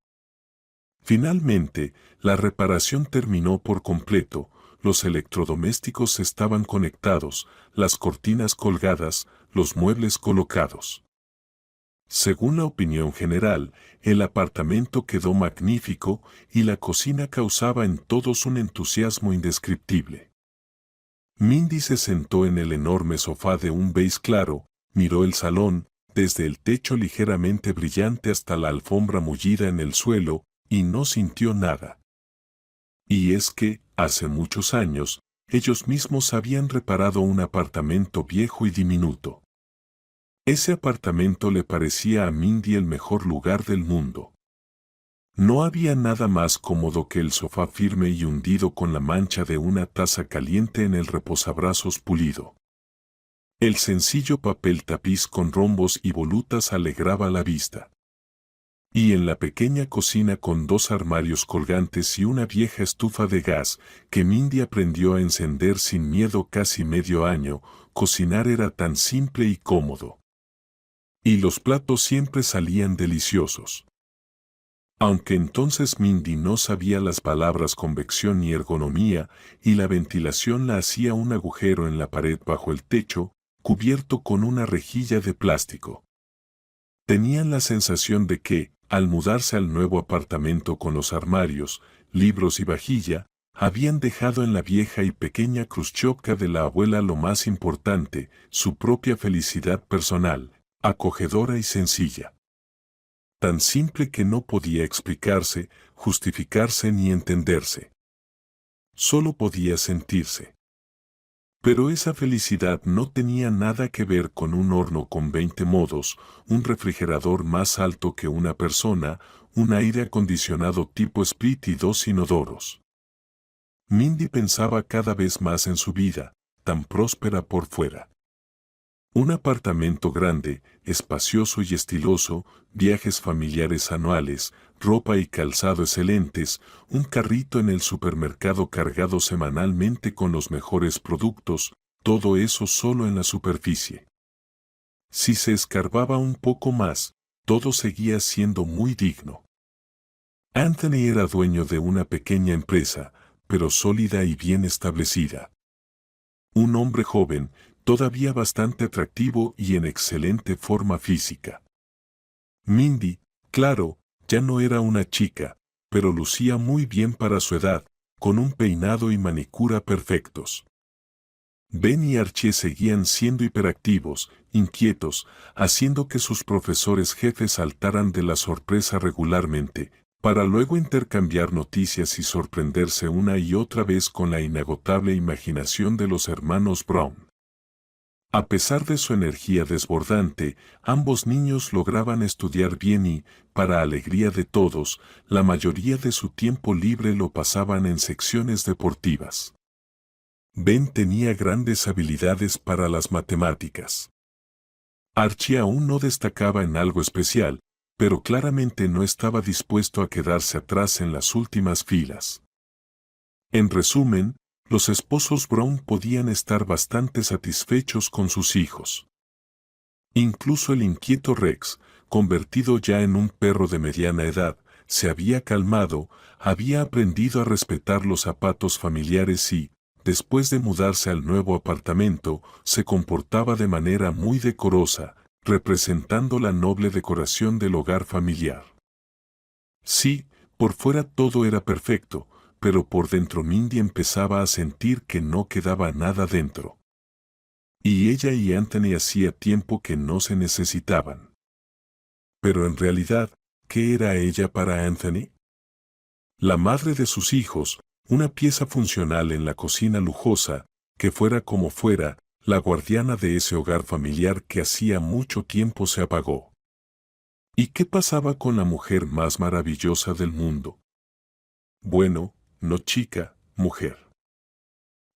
Finalmente, la reparación terminó por completo, los electrodomésticos estaban conectados, las cortinas colgadas, los muebles colocados. Según la opinión general, el apartamento quedó magnífico y la cocina causaba en todos un entusiasmo indescriptible. Mindy se sentó en el enorme sofá de un beige claro, miró el salón, desde el techo ligeramente brillante hasta la alfombra mullida en el suelo, y no sintió nada. Y es que, hace muchos años, ellos mismos habían reparado un apartamento viejo y diminuto. Ese apartamento le parecía a Mindy el mejor lugar del mundo. No había nada más cómodo que el sofá firme y hundido con la mancha de una taza caliente en el reposabrazos pulido. El sencillo papel tapiz con rombos y volutas alegraba la vista. Y en la pequeña cocina con 2 armarios colgantes y una vieja estufa de gas que Mindy aprendió a encender sin miedo casi medio año, cocinar era tan simple y cómodo. Y los platos siempre salían deliciosos. Aunque entonces Mindy no sabía las palabras convección ni ergonomía, y la ventilación la hacía un agujero en la pared bajo el techo, cubierto con una rejilla de plástico. Tenían la sensación de que, al mudarse al nuevo apartamento con los armarios, libros y vajilla, habían dejado en la vieja y pequeña Khrushchevka de la abuela lo más importante, su propia felicidad personal, acogedora y sencilla. Tan simple que no podía explicarse, justificarse ni entenderse. Solo podía sentirse. Pero esa felicidad no tenía nada que ver con un horno con 20 modos, un refrigerador más alto que una persona, un aire acondicionado tipo split y 2 inodoros. Mindy pensaba cada vez más en su vida, tan próspera por fuera. Un apartamento grande, espacioso y estiloso, viajes familiares anuales, ropa y calzado excelentes, un carrito en el supermercado cargado semanalmente con los mejores productos, todo eso solo en la superficie. Si se escarbaba un poco más, todo seguía siendo muy digno. Anthony era dueño de una pequeña empresa, pero sólida y bien establecida. Un hombre joven, todavía bastante atractivo y en excelente forma física. Mindy, claro, ya no era una chica, pero lucía muy bien para su edad, con un peinado y manicura perfectos. Ben y Archie seguían siendo hiperactivos, inquietos, haciendo que sus profesores jefes saltaran de la sorpresa regularmente, para luego intercambiar noticias y sorprenderse una y otra vez con la inagotable imaginación de los hermanos Brown. A pesar de su energía desbordante, ambos niños lograban estudiar bien y, para alegría de todos, la mayoría de su tiempo libre lo pasaban en secciones deportivas. Ben tenía grandes habilidades para las matemáticas. Archie aún no destacaba en algo especial, pero claramente no estaba dispuesto a quedarse atrás en las últimas filas. En resumen, los esposos Brown podían estar bastante satisfechos con sus hijos. Incluso el inquieto Rex, convertido ya en un perro de mediana edad, se había calmado, había aprendido a respetar los zapatos familiares y, después de mudarse al nuevo apartamento, se comportaba de manera muy decorosa, representando la noble decoración del hogar familiar. Sí, por fuera todo era perfecto, pero por dentro Mindy empezaba a sentir que no quedaba nada dentro. Y ella y Anthony hacía tiempo que no se necesitaban. Pero en realidad, ¿qué era ella para Anthony? La madre de sus hijos, una pieza funcional en la cocina lujosa, que fuera como fuera, la guardiana de ese hogar familiar que hacía mucho tiempo se apagó. ¿Y qué pasaba con la mujer más maravillosa del mundo? Bueno, no chica, mujer.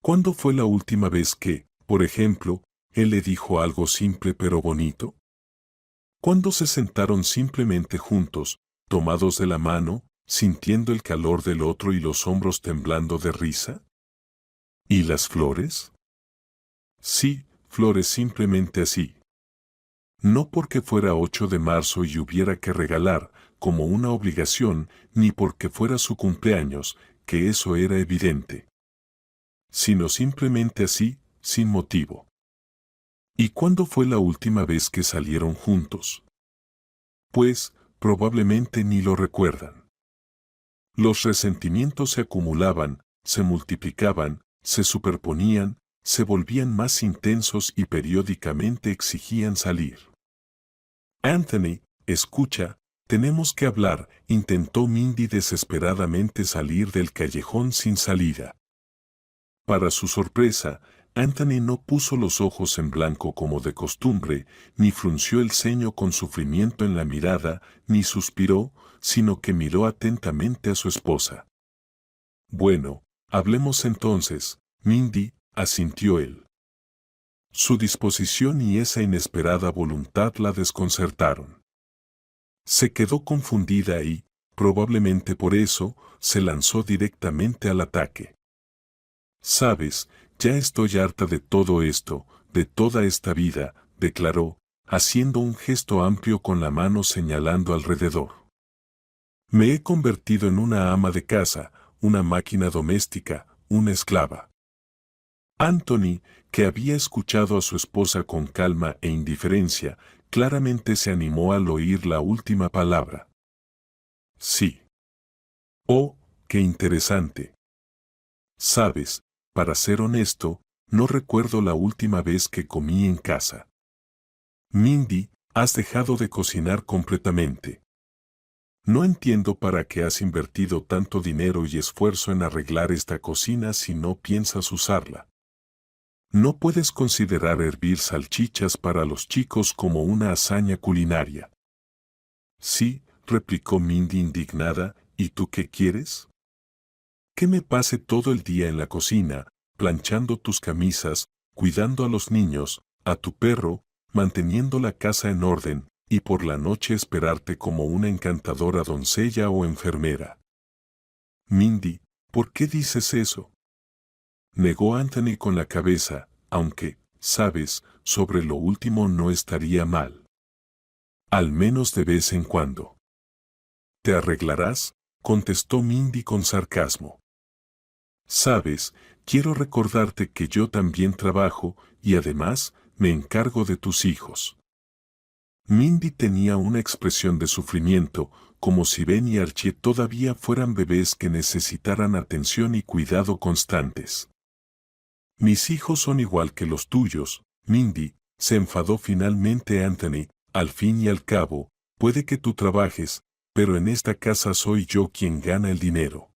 ¿Cuándo fue la última vez que, por ejemplo, él le dijo algo simple pero bonito? ¿Cuándo se sentaron simplemente juntos, tomados de la mano, sintiendo el calor del otro y los hombros temblando de risa? ¿Y las flores? Sí, flores simplemente así. No porque fuera 8 de marzo y hubiera que regalar, como una obligación, ni porque fuera su cumpleaños, que eso era evidente. Sino simplemente así, sin motivo. ¿Y cuándo fue la última vez que salieron juntos? Pues, probablemente ni lo recuerdan. Los resentimientos se acumulaban, se multiplicaban, se superponían, se volvían más intensos y periódicamente exigían salir. Anthony, escucha, tenemos que hablar, intentó Mindy desesperadamente salir del callejón sin salida. Para su sorpresa, Anthony no puso los ojos en blanco como de costumbre, ni frunció el ceño con sufrimiento en la mirada, ni suspiró, sino que miró atentamente a su esposa. Bueno, hablemos entonces, Mindy, asintió él. Su disposición y esa inesperada voluntad la desconcertaron. Se quedó confundida y, probablemente por eso, se lanzó directamente al ataque. Sabes, ya estoy harta de todo esto, de toda esta vida, declaró, haciendo un gesto amplio con la mano señalando alrededor. Me he convertido en una ama de casa, una máquina doméstica, una esclava. Anthony, que había escuchado a su esposa con calma e indiferencia, claramente se animó al oír la última palabra. Sí. Oh, qué interesante. Sabes, para ser honesto, no recuerdo la última vez que comí en casa. Mindy, has dejado de cocinar completamente. No entiendo para qué has invertido tanto dinero y esfuerzo en arreglar esta cocina si no piensas usarla. No puedes considerar hervir salchichas para los chicos como una hazaña culinaria. Sí, replicó Mindy indignada, ¿y tú qué quieres? Que me pase todo el día en la cocina, planchando tus camisas, cuidando a los niños, a tu perro, manteniendo la casa en orden, y por la noche esperarte como una encantadora doncella o enfermera. Mindy, ¿por qué dices eso? Negó Anthony con la cabeza, aunque, sabes, sobre lo último no estaría mal. Al menos de vez en cuando. ¿Te arreglarás? Contestó Mindy con sarcasmo. Sabes, quiero recordarte que yo también trabajo y además me encargo de tus hijos. Mindy tenía una expresión de sufrimiento, como si Ben y Archie todavía fueran bebés que necesitaran atención y cuidado constantes. Mis hijos son igual que los tuyos, Mindy, se enfadó finalmente Anthony, al fin y al cabo, puede que tú trabajes, pero en esta casa soy yo quien gana el dinero.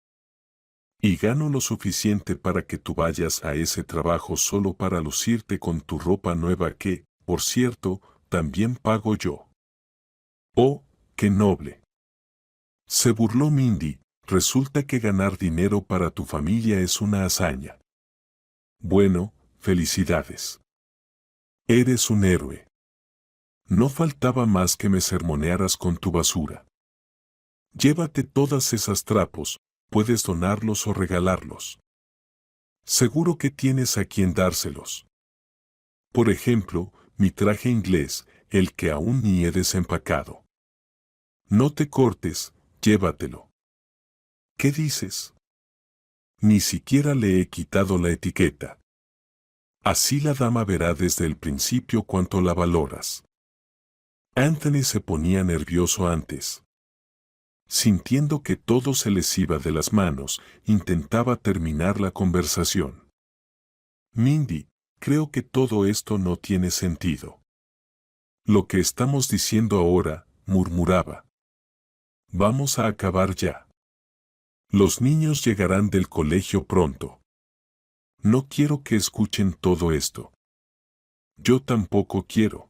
Y gano lo suficiente para que tú vayas a ese trabajo solo para lucirte con tu ropa nueva que, por cierto, también pago yo. Oh, qué noble. Se burló Mindy, resulta que ganar dinero para tu familia es una hazaña. Bueno, felicidades. Eres un héroe. No faltaba más que me sermonearas con tu basura. Llévate todas esas trapos, puedes donarlos o regalarlos. Seguro que tienes a quien dárselos. Por ejemplo, mi traje inglés, el que aún ni he desempacado. No te cortes, llévatelo. ¿Qué dices? Ni siquiera le he quitado la etiqueta. Así la dama verá desde el principio cuánto la valoras. Anthony se ponía nervioso antes. Sintiendo que todo se les iba de las manos, intentaba terminar la conversación. Mindy, creo que todo esto no tiene sentido. Lo que estamos diciendo ahora, murmuraba. Vamos a acabar ya. Los niños llegarán del colegio pronto. No quiero que escuchen todo esto. Yo tampoco quiero.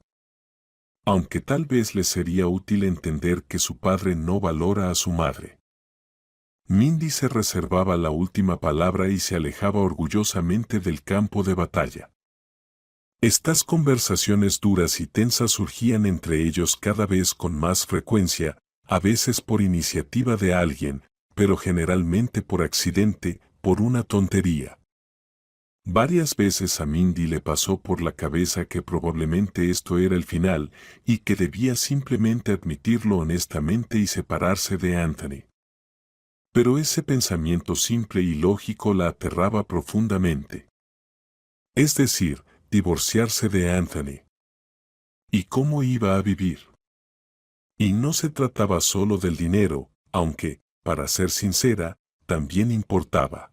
Aunque tal vez les sería útil entender que su padre no valora a su madre. Mindy se reservaba la última palabra y se alejaba orgullosamente del campo de batalla. Estas conversaciones duras y tensas surgían entre ellos cada vez con más frecuencia, a veces por iniciativa de alguien, pero generalmente por accidente, por una tontería. Varias veces a Mindy le pasó por la cabeza que probablemente esto era el final y que debía simplemente admitirlo honestamente y separarse de Anthony. Pero ese pensamiento simple y lógico la aterraba profundamente. Es decir, divorciarse de Anthony. ¿Y cómo iba a vivir? Y no se trataba solo del dinero, aunque, para ser sincera, también importaba.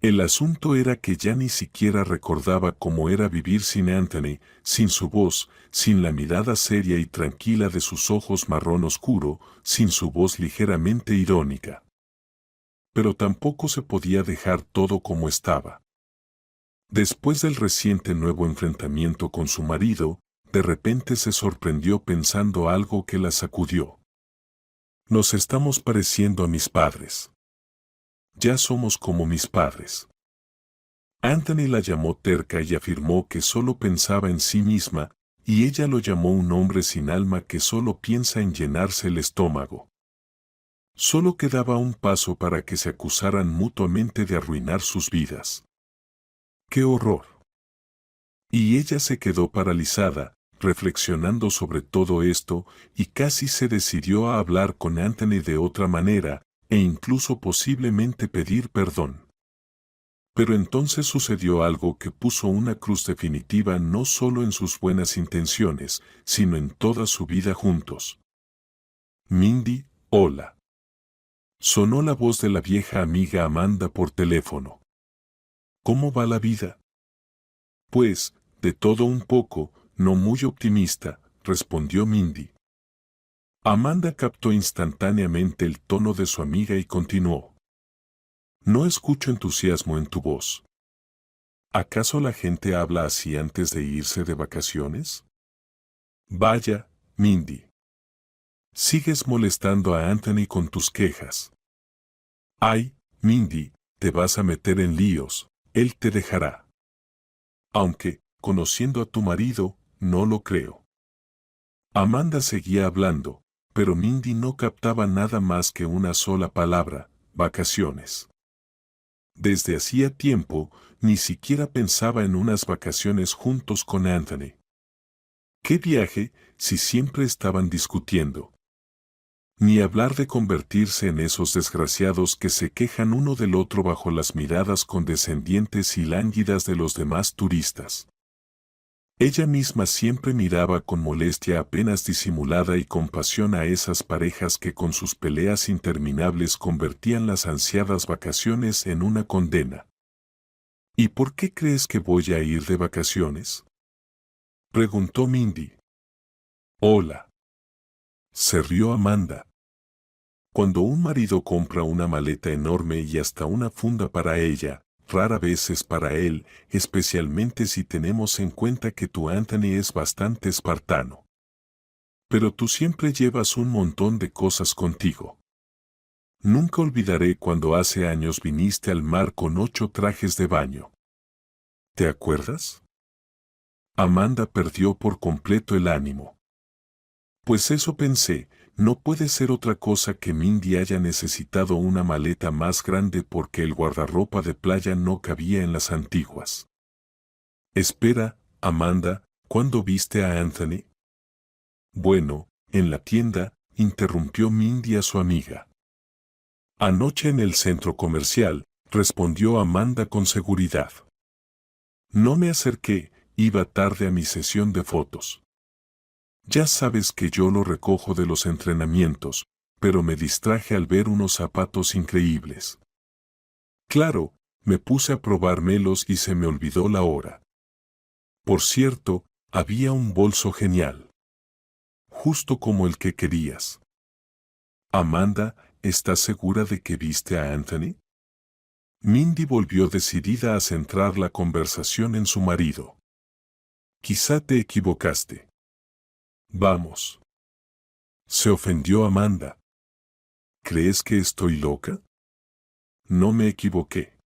El asunto era que ya ni siquiera recordaba cómo era vivir sin Anthony, sin su voz, sin la mirada seria y tranquila de sus ojos marrón oscuro, sin su voz ligeramente irónica. Pero tampoco se podía dejar todo como estaba. Después del reciente nuevo enfrentamiento con su marido, de repente se sorprendió pensando algo que la sacudió. Nos estamos pareciendo a mis padres. Ya somos como mis padres. Anthony la llamó terca y afirmó que solo pensaba en sí misma, y ella lo llamó un hombre sin alma que solo piensa en llenarse el estómago. Solo quedaba un paso para que se acusaran mutuamente de arruinar sus vidas. ¡Qué horror! Y ella se quedó paralizada, reflexionando sobre todo esto, y casi se decidió a hablar con Anthony de otra manera, e incluso posiblemente pedir perdón. Pero entonces sucedió algo que puso una cruz definitiva no solo en sus buenas intenciones, sino en toda su vida juntos. Mindy, hola. Sonó la voz de la vieja amiga Amanda por teléfono. ¿Cómo va la vida? Pues, de todo un poco, no muy optimista, respondió Mindy. Amanda captó instantáneamente el tono de su amiga y continuó. No escucho entusiasmo en tu voz. ¿Acaso la gente habla así antes de irse de vacaciones? Vaya, Mindy. Sigues molestando a Anthony con tus quejas. Ay, Mindy, te vas a meter en líos, él te dejará. Aunque, conociendo a tu marido, no lo creo. Amanda seguía hablando, pero Mindy no captaba nada más que una sola palabra: vacaciones. Desde hacía tiempo, ni siquiera pensaba en unas vacaciones juntos con Anthony. ¿Qué viaje, si siempre estaban discutiendo? Ni hablar de convertirse en esos desgraciados que se quejan uno del otro bajo las miradas condescendientes y lánguidas de los demás turistas. Ella misma siempre miraba con molestia apenas disimulada y compasión a esas parejas que con sus peleas interminables convertían las ansiadas vacaciones en una condena. ¿Y por qué crees que voy a ir de vacaciones?, preguntó Mindy. Hola. Se rió Amanda. Cuando un marido compra una maleta enorme y hasta una funda para ella, rara vez es para él, especialmente si tenemos en cuenta que tu Anthony es bastante espartano. Pero tú siempre llevas un montón de cosas contigo. Nunca olvidaré cuando hace años viniste al mar con 8 trajes de baño. ¿Te acuerdas? Amanda perdió por completo el ánimo. Pues eso pensé, no puede ser otra cosa que Mindy haya necesitado una maleta más grande porque el guardarropa de playa no cabía en las antiguas. Espera, Amanda, ¿cuándo viste a Anthony? Bueno, en la tienda, interrumpió Mindy a su amiga. Anoche en el centro comercial, respondió Amanda con seguridad. No me acerqué, iba tarde a mi sesión de fotos. Ya sabes que yo lo recojo de los entrenamientos, pero me distraje al ver unos zapatos increíbles. Claro, me puse a probármelos y se me olvidó la hora. Por cierto, había un bolso genial. Justo como el que querías. Amanda, ¿estás segura de que viste a Anthony? Mindy volvió decidida a centrar la conversación en su marido. Quizá te equivocaste. Vamos. Se ofendió Amanda. ¿Crees que estoy loca? No me equivoqué.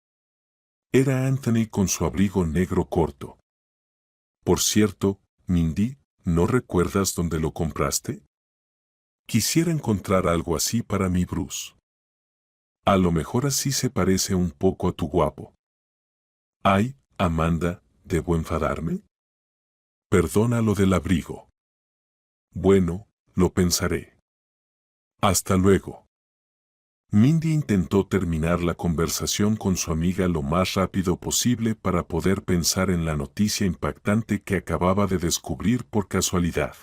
Era Anthony con su abrigo negro corto. Por cierto, Mindy, ¿no recuerdas dónde lo compraste? Quisiera encontrar algo así para mi Bruce. A lo mejor así se parece un poco a tu guapo. Ay, Amanda, ¿debo enfadarme? Perdona lo del abrigo. Bueno, lo pensaré. Hasta luego. Mindy intentó terminar la conversación con su amiga lo más rápido posible para poder pensar en la noticia impactante que acababa de descubrir por casualidad.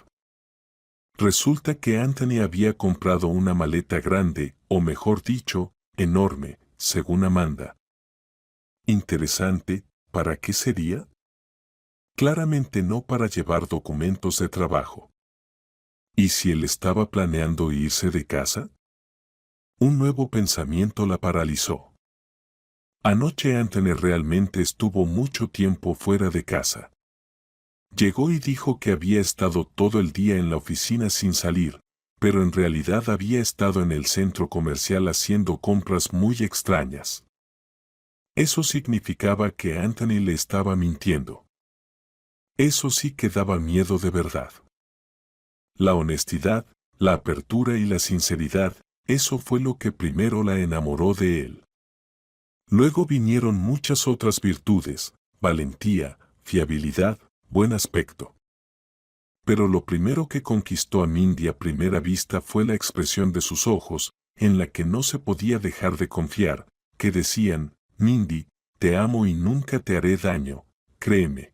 Resulta que Anthony había comprado una maleta grande, o mejor dicho, enorme, según Amanda. Interesante, ¿para qué sería? Claramente no para llevar documentos de trabajo. ¿Y si él estaba planeando irse de casa? Un nuevo pensamiento la paralizó. Anoche Anthony realmente estuvo mucho tiempo fuera de casa. Llegó y dijo que había estado todo el día en la oficina sin salir, pero en realidad había estado en el centro comercial haciendo compras muy extrañas. Eso significaba que Anthony le estaba mintiendo. Eso sí que daba miedo de verdad. La honestidad, la apertura y la sinceridad, eso fue lo que primero la enamoró de él. Luego vinieron muchas otras virtudes: valentía, fiabilidad, buen aspecto. Pero lo primero que conquistó a Mindy a primera vista fue la expresión de sus ojos, en la que no se podía dejar de confiar, que decían: Mindy, te amo y nunca te haré daño, créeme.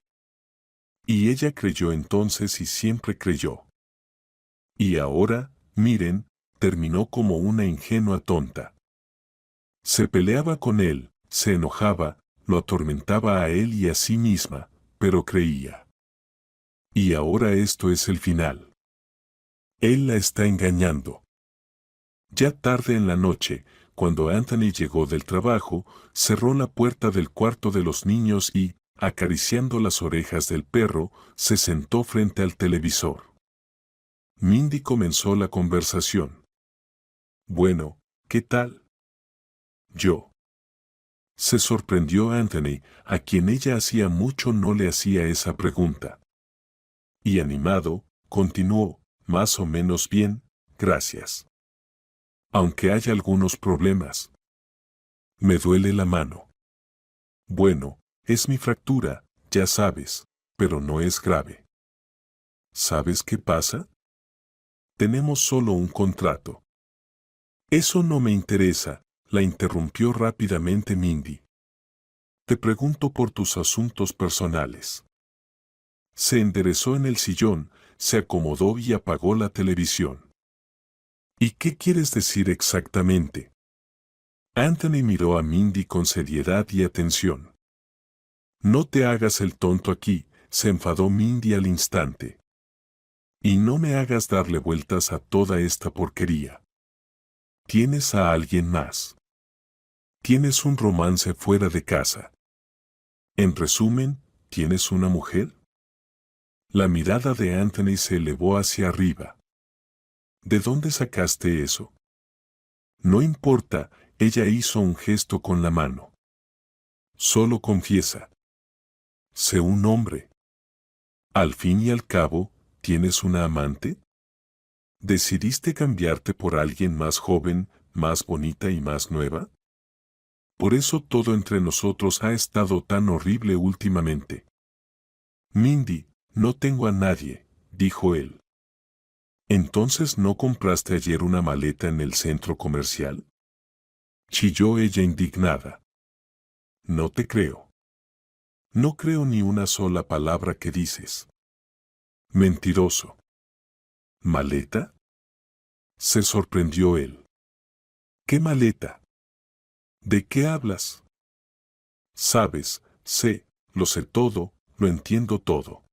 Y ella creyó entonces y siempre creyó. Y ahora, miren, terminó como una ingenua tonta. Se peleaba con él, se enojaba, lo atormentaba a él y a sí misma, pero creía. Y ahora esto es el final. Él la está engañando. Ya tarde en la noche, cuando Anthony llegó del trabajo, cerró la puerta del cuarto de los niños y, acariciando las orejas del perro, se sentó frente al televisor. Mindy comenzó la conversación. Bueno, ¿qué tal? Yo. Se sorprendió Anthony, a quien ella hacía mucho no le hacía esa pregunta. Y animado, continuó, más o menos bien, gracias. Aunque hay algunos problemas. Me duele la mano. Bueno, es mi fractura, ya sabes, pero no es grave. ¿Sabes qué pasa? Tenemos solo un contrato. Eso no me interesa, la interrumpió rápidamente Mindy. Te pregunto por tus asuntos personales. Se enderezó en el sillón, se acomodó y apagó la televisión. ¿Y qué quieres decir exactamente? Anthony miró a Mindy con seriedad y atención. No te hagas el tonto aquí, se enfadó Mindy al instante. Y no me hagas darle vueltas a toda esta porquería. ¿Tienes a alguien más? ¿Tienes un romance fuera de casa? En resumen, ¿tienes una mujer? La mirada de Anthony se elevó hacia arriba. ¿De dónde sacaste eso? No importa, ella hizo un gesto con la mano. Solo confiesa. Sé un hombre. Al fin y al cabo, ¿tienes una amante? ¿Decidiste cambiarte por alguien más joven, más bonita y más nueva? Por eso todo entre nosotros ha estado tan horrible últimamente. Mindy, no tengo a nadie, dijo él. ¿Entonces no compraste ayer una maleta en el centro comercial? Chilló ella indignada. No te creo. No creo ni una sola palabra que dices. Mentiroso. ¿Maleta? Se sorprendió él. ¿Qué maleta? ¿De qué hablas? Sabes, sé, lo sé todo, lo entiendo todo.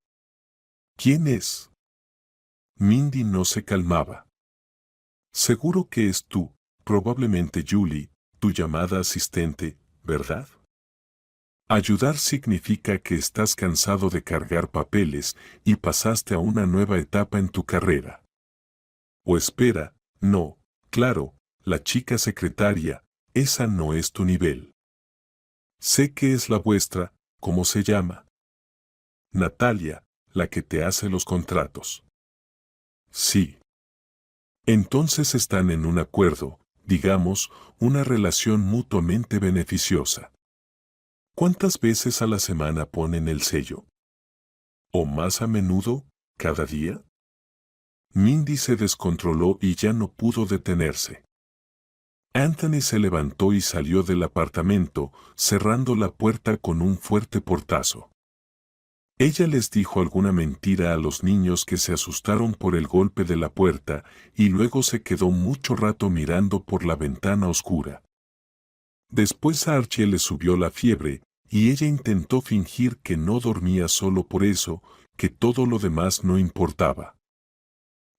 ¿Quién es? Mindy no se calmaba. Seguro que es tú, probablemente Julie, tu llamada asistente, ¿verdad? Ayudar significa que estás cansado de cargar papeles y pasaste a una nueva etapa en tu carrera. O espera, no, claro, la chica secretaria, esa no es tu nivel. Sé que es la vuestra, ¿cómo se llama? Natalia, la que te hace los contratos. Sí. Entonces están en un acuerdo, digamos, una relación mutuamente beneficiosa. ¿Cuántas veces a la semana ponen el sello? ¿O más a menudo, cada día? Mindy se descontroló y ya no pudo detenerse. Anthony se levantó y salió del apartamento, cerrando la puerta con un fuerte portazo. Ella les dijo alguna mentira a los niños que se asustaron por el golpe de la puerta y luego se quedó mucho rato mirando por la ventana oscura. Después a Archie le subió la fiebre, y ella intentó fingir que no dormía solo por eso, que todo lo demás no importaba.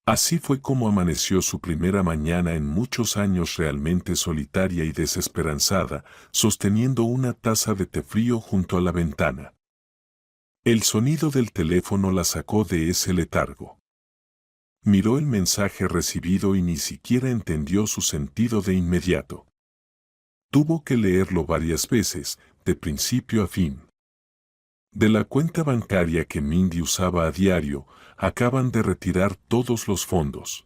Así fue como amaneció su primera mañana en muchos años realmente solitaria y desesperanzada, sosteniendo una taza de té frío junto a la ventana. El sonido del teléfono la sacó de ese letargo. Miró el mensaje recibido y ni siquiera entendió su sentido de inmediato. Tuvo que leerlo varias veces, de principio a fin. De la cuenta bancaria que Mindy usaba a diario, acaban de retirar todos los fondos.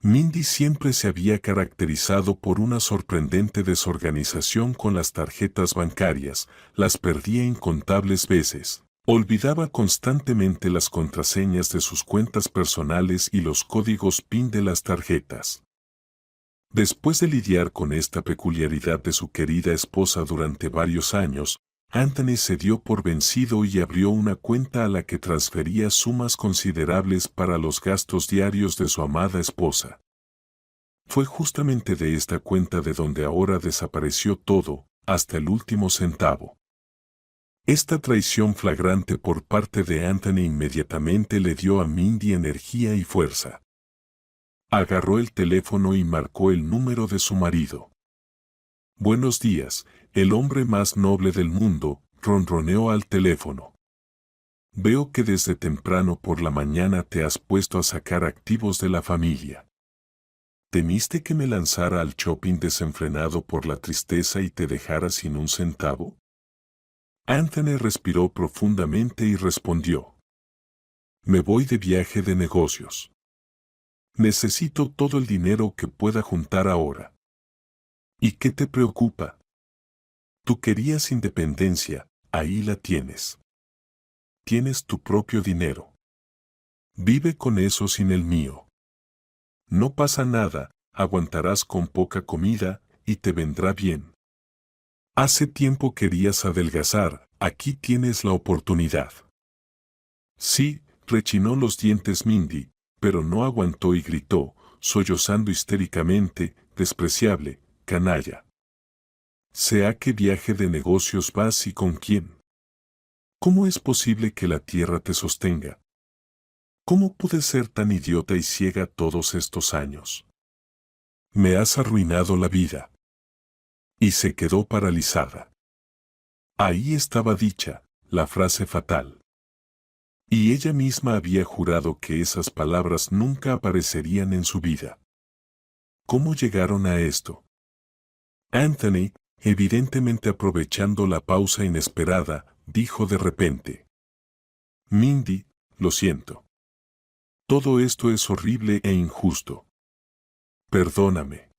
Mindy siempre se había caracterizado por una sorprendente desorganización con las tarjetas bancarias, las perdía incontables veces. Olvidaba constantemente las contraseñas de sus cuentas personales y los códigos PIN de las tarjetas. Después de lidiar con esta peculiaridad de su querida esposa durante varios años, Anthony se dio por vencido y abrió una cuenta a la que transfería sumas considerables para los gastos diarios de su amada esposa. Fue justamente de esta cuenta de donde ahora desapareció todo, hasta el último centavo. Esta traición flagrante por parte de Anthony inmediatamente le dio a Mindy energía y fuerza. Agarró el teléfono y marcó el número de su marido. Buenos días, el hombre más noble del mundo, ronroneó al teléfono. Veo que desde temprano por la mañana te has puesto a sacar activos de la familia. ¿Temiste que me lanzara al shopping desenfrenado por la tristeza y te dejara sin un centavo? Anthony respiró profundamente y respondió. Me voy de viaje de negocios. Necesito todo el dinero que pueda juntar ahora. ¿Y qué te preocupa? Tú querías independencia, ahí la tienes. Tienes tu propio dinero. Vive con eso sin el mío. No pasa nada, aguantarás con poca comida y te vendrá bien. Hace tiempo querías adelgazar, aquí tienes la oportunidad. Sí, rechinó los dientes Mindy, pero no aguantó y gritó, sollozando histéricamente, despreciable, canalla. Sé a qué viaje de negocios vas y con quién. ¿Cómo es posible que la tierra te sostenga? ¿Cómo pude ser tan idiota y ciega todos estos años? Me has arruinado la vida. Y se quedó paralizada. Ahí estaba dicha, la frase fatal. Y ella misma había jurado que esas palabras nunca aparecerían en su vida. ¿Cómo llegaron a esto? Anthony, evidentemente aprovechando la pausa inesperada, dijo de repente. Mindy, lo siento. Todo esto es horrible e injusto. Perdóname.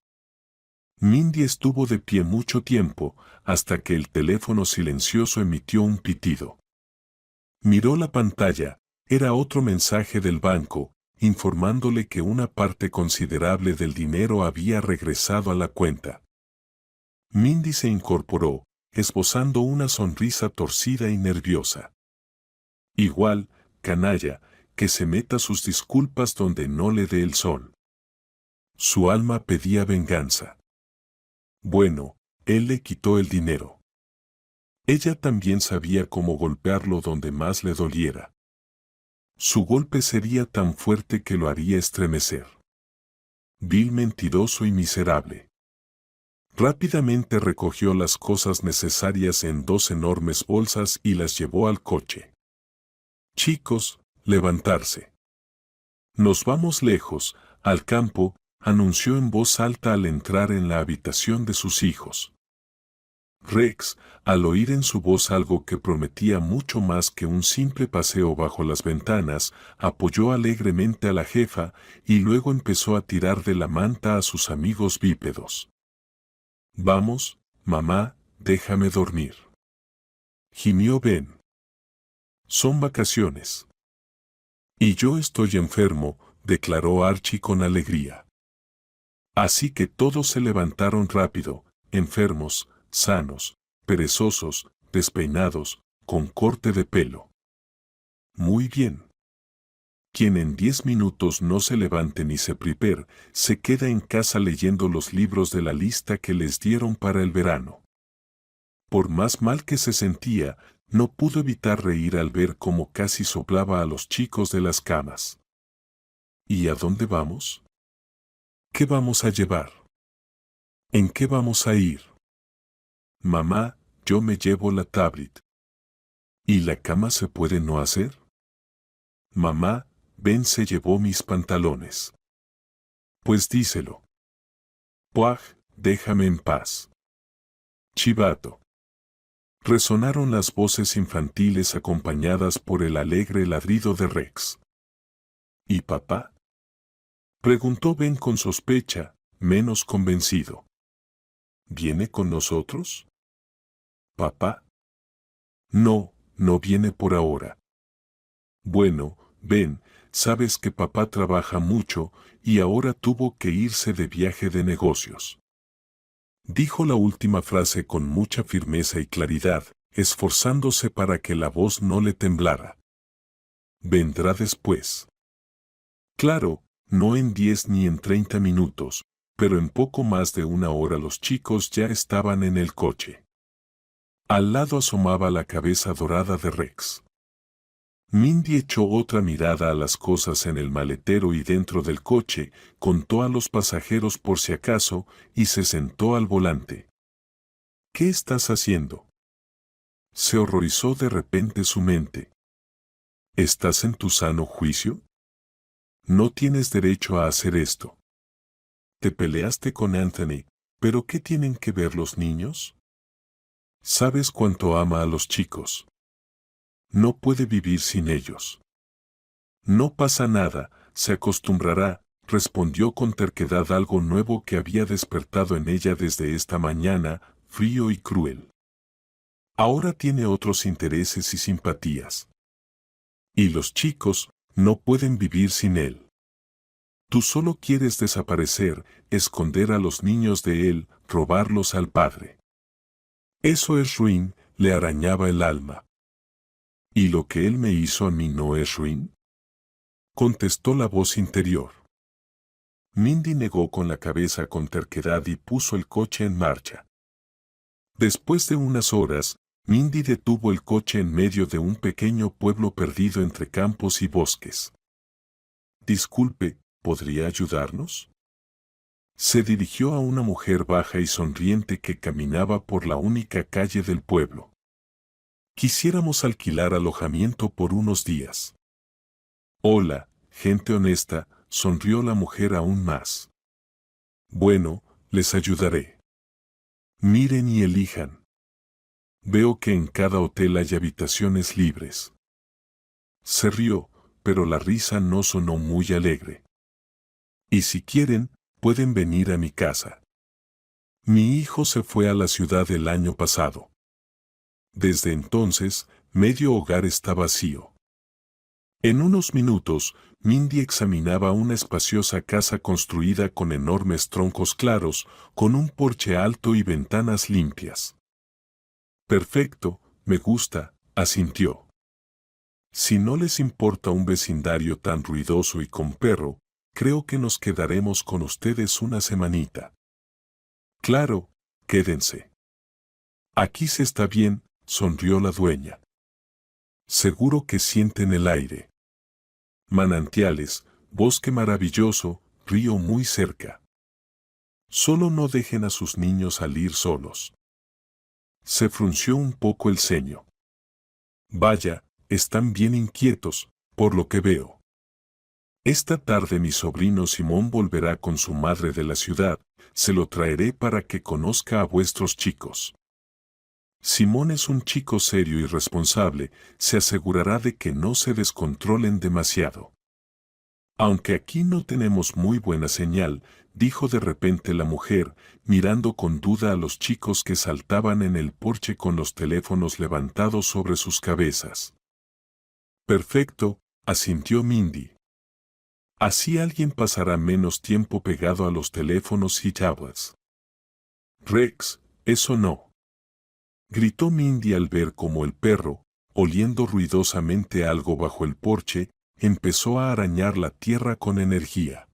Mindy estuvo de pie mucho tiempo, hasta que el teléfono silencioso emitió un pitido. Miró la pantalla, era otro mensaje del banco, informándole que una parte considerable del dinero había regresado a la cuenta. Mindy se incorporó, esbozando una sonrisa torcida y nerviosa. Igual, canalla, que se meta sus disculpas donde no le dé el sol. Su alma pedía venganza. Bueno, él le quitó el dinero. Ella también sabía cómo golpearlo donde más le doliera. Su golpe sería tan fuerte que lo haría estremecer. Vil mentiroso y miserable. Rápidamente recogió las cosas necesarias en 2 enormes bolsas y las llevó al coche. Chicos, levantarse. Nos vamos lejos, al campo, anunció en voz alta al entrar en la habitación de sus hijos. Rex, al oír en su voz algo que prometía mucho más que un simple paseo bajo las ventanas, apoyó alegremente a la jefa y luego empezó a tirar de la manta a sus amigos bípedos. Vamos, mamá, déjame dormir. Gimió Ben. Son vacaciones. Y yo estoy enfermo, declaró Archie con alegría. Así que todos se levantaron rápido, enfermos, sanos, perezosos, despeinados, con corte de pelo. Muy bien. Quien en 10 minutos no se levante ni se prepare, se queda en casa leyendo los libros de la lista que les dieron para el verano. Por más mal que se sentía, no pudo evitar reír al ver cómo casi soplaba a los chicos de las camas. ¿Y a dónde vamos? ¿Qué vamos a llevar? ¿En qué vamos a ir? Mamá, yo me llevo la tablet. ¿Y la cama se puede no hacer? Mamá, Ben se llevó mis pantalones. Pues díselo. Puaj, déjame en paz. Chivato. Resonaron las voces infantiles acompañadas por el alegre ladrido de Rex. ¿Y papá? Preguntó Ben con sospecha, menos convencido. ¿Viene con nosotros? ¿Papá? No, no viene por ahora. Bueno, Ben, sabes que papá trabaja mucho y ahora tuvo que irse de viaje de negocios. Dijo la última frase con mucha firmeza y claridad, esforzándose para que la voz no le temblara. Vendrá después. Claro, no en 10 ni en 30 minutos, pero en poco más de 1 hora los chicos ya estaban en el coche. Al lado asomaba la cabeza dorada de Rex. Mindy echó otra mirada a las cosas en el maletero y dentro del coche, contó a los pasajeros por si acaso, y se sentó al volante. ¿Qué estás haciendo? Se horrorizó de repente su mente. ¿Estás en tu sano juicio? No tienes derecho a hacer esto. Te peleaste con Anthony, pero ¿qué tienen que ver los niños? Sabes cuánto ama a los chicos. No puede vivir sin ellos. No pasa nada, se acostumbrará, respondió con terquedad algo nuevo que había despertado en ella desde esta mañana, frío y cruel. Ahora tiene otros intereses y simpatías. Y los chicos no pueden vivir sin él. Tú solo quieres desaparecer, esconder a los niños de él, robarlos al padre. Eso es ruin, le arañaba el alma. ¿Y lo que él me hizo a mí no es ruin? Contestó la voz interior. Mindy negó con la cabeza con terquedad y puso el coche en marcha. Después de unas horas, Mindy detuvo el coche en medio de un pequeño pueblo perdido entre campos y bosques. Disculpe, ¿podría ayudarnos? Se dirigió a una mujer baja y sonriente que caminaba por la única calle del pueblo. Quisiéramos alquilar alojamiento por unos días. Hola, gente honesta, sonrió la mujer aún más. Bueno, les ayudaré. Miren y elijan. Veo que en cada hotel hay habitaciones libres. Se rió, pero la risa no sonó muy alegre. Y si quieren, pueden venir a mi casa. Mi hijo se fue a la ciudad el año pasado. Desde entonces, medio hogar está vacío. En unos minutos, Mindy examinaba una espaciosa casa construida con enormes troncos claros, con un porche alto y ventanas limpias. Perfecto, me gusta, asintió. Si no les importa un vecindario tan ruidoso y con perro, creo que nos quedaremos con ustedes una semanita. Claro, quédense. Aquí se está bien, sonrió la dueña. Seguro que sienten el aire. Manantiales, bosque maravilloso, río muy cerca. Solo no dejen a sus niños salir solos. Se frunció un poco el ceño. Vaya, están bien inquietos, por lo que veo. Esta tarde mi sobrino Simón volverá con su madre de la ciudad, se lo traeré para que conozca a vuestros chicos. Simón es un chico serio y responsable, se asegurará de que no se descontrolen demasiado. Aunque aquí no tenemos muy buena señal, dijo de repente la mujer, mirando con duda a los chicos que saltaban en el porche con los teléfonos levantados sobre sus cabezas. Perfecto, asintió Mindy. Así alguien pasará menos tiempo pegado a los teléfonos y tablets. Rex, eso no. Gritó Mindy al ver cómo el perro, oliendo ruidosamente algo bajo el porche, empezó a arañar la tierra con energía.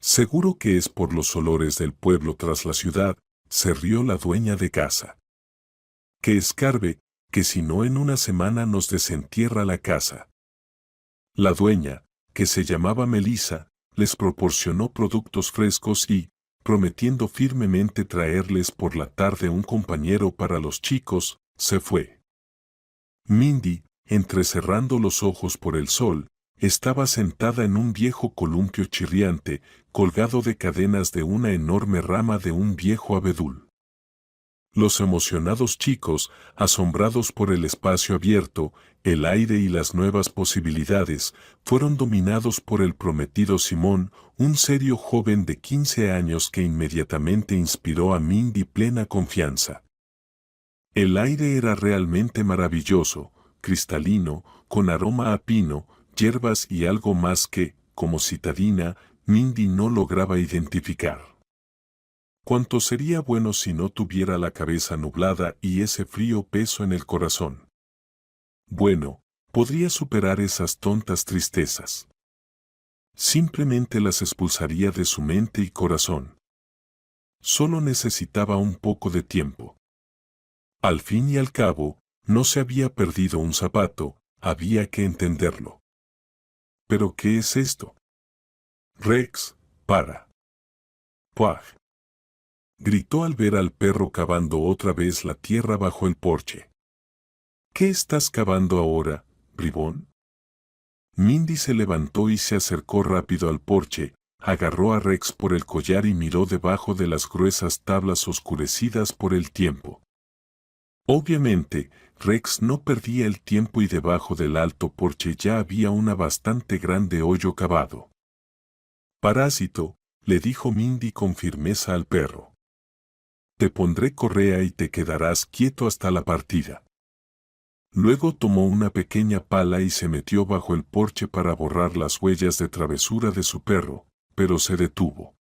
Seguro que es por los olores del pueblo tras la ciudad, se rió la dueña de casa. Que escarbe, que si no en una semana nos desentierra la casa. La dueña, que se llamaba Melissa, les proporcionó productos frescos y, prometiendo firmemente traerles por la tarde un compañero para los chicos, se fue. Mindy, entrecerrando los ojos por el sol, estaba sentada en un viejo columpio chirriante, colgado de cadenas de una enorme rama de un viejo abedul. Los emocionados chicos, asombrados por el espacio abierto, el aire y las nuevas posibilidades, fueron dominados por el prometido Simón, un serio joven de 15 años que inmediatamente inspiró a Mindy plena confianza. El aire era realmente maravilloso, cristalino, con aroma a pino, hierbas y algo más que, como citadina, Mindy no lograba identificar. Cuánto sería bueno si no tuviera la cabeza nublada y ese frío peso en el corazón. Bueno, podría superar esas tontas tristezas. Simplemente las expulsaría de su mente y corazón. Solo necesitaba un poco de tiempo. Al fin y al cabo, no se había perdido un zapato, había que entenderlo. ¿Pero qué es esto? Rex, para. ¡Puaj! Gritó al ver al perro cavando otra vez la tierra bajo el porche. ¿Qué estás cavando ahora, bribón? Mindy se levantó y se acercó rápido al porche, agarró a Rex por el collar y miró debajo de las gruesas tablas oscurecidas por el tiempo. Obviamente, Rex no perdía el tiempo y debajo del alto porche ya había una bastante grande hoyo cavado. Parásito, le dijo Mindy con firmeza al perro. Te pondré correa y te quedarás quieto hasta la partida. Luego tomó una pequeña pala y se metió bajo el porche para borrar las huellas de travesura de su perro, pero se detuvo.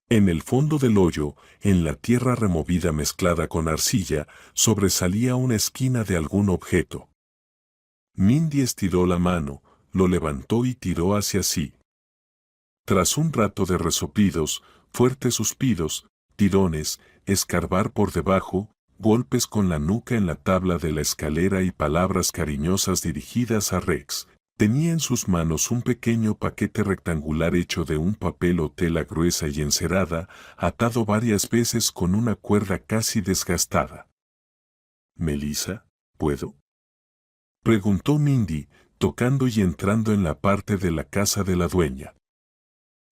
En el fondo del hoyo, en la tierra removida mezclada con arcilla, sobresalía una esquina de algún objeto. Mindy estiró la mano, lo levantó y tiró hacia sí. Tras un rato de resoplidos, fuertes suspiros, tirones, escarbar por debajo, golpes con la nuca en la tabla de la escalera y palabras cariñosas dirigidas a Rex, tenía en sus manos un pequeño paquete rectangular hecho de un papel o tela gruesa y encerada, atado varias veces con una cuerda casi desgastada. «Melissa, ¿puedo?», preguntó Mindy, tocando y entrando en la parte de la casa de la dueña.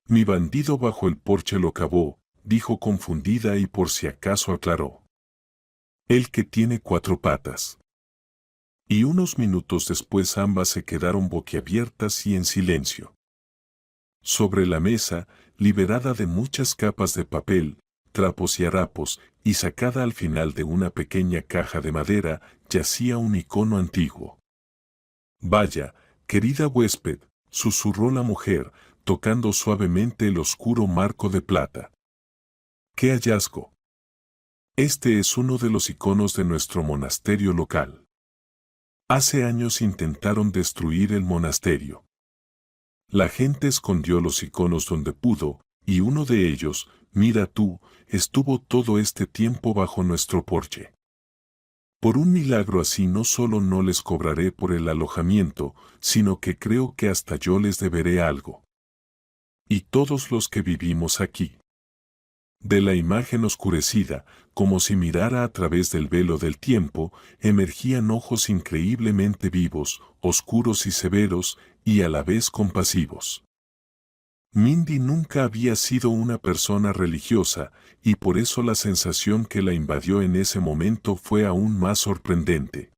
«Mi bandido bajo el porche lo cavó», dijo confundida y por si acaso aclaró. «El que tiene 4 patas». Y unos minutos después ambas se quedaron boquiabiertas y en silencio. Sobre la mesa, liberada de muchas capas de papel, trapos y harapos, y sacada al final de una pequeña caja de madera, yacía un icono antiguo. «Vaya, querida huésped», susurró la mujer, tocando suavemente el oscuro marco de plata. «¡Qué hallazgo! Este es uno de los iconos de nuestro monasterio local. Hace años intentaron destruir el monasterio. La gente escondió los iconos donde pudo, y uno de ellos, mira tú, estuvo todo este tiempo bajo nuestro porche. Por un milagro así no solo no les cobraré por el alojamiento, sino que creo que hasta yo les deberé algo. Y todos los que vivimos aquí». De la imagen oscurecida, como si mirara a través del velo del tiempo, emergían ojos increíblemente vivos, oscuros y severos, y a la vez compasivos. Mindy nunca había sido una persona religiosa, y por eso la sensación que la invadió en ese momento fue aún más sorprendente.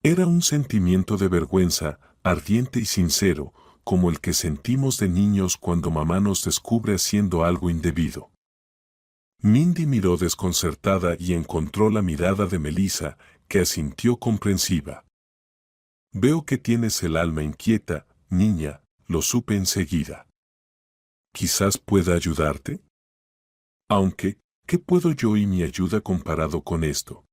Era un sentimiento de vergüenza, ardiente y sincero, como el que sentimos de niños cuando mamá nos descubre haciendo algo indebido. Mindy miró desconcertada y encontró la mirada de Melissa, que asintió comprensiva. «Veo que tienes el alma inquieta, niña», lo supe enseguida. «¿Quizás pueda ayudarte? Aunque, ¿qué puedo yo y mi ayuda comparado con esto?».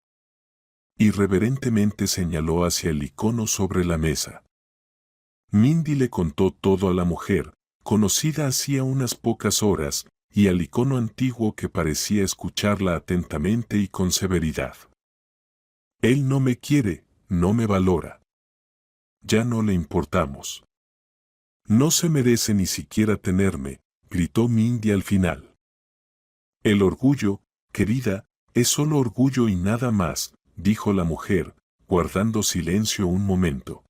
Irreverentemente señaló hacia el icono sobre la mesa. Mindy le contó todo a la mujer, conocida hacía unas pocas horas, y al icono antiguo que parecía escucharla atentamente y con severidad. «Él no me quiere, no me valora. Ya no le importamos. No se merece ni siquiera tenerme», gritó Mindy al final. «El orgullo, querida, es solo orgullo y nada más», dijo la mujer, guardando silencio un momento.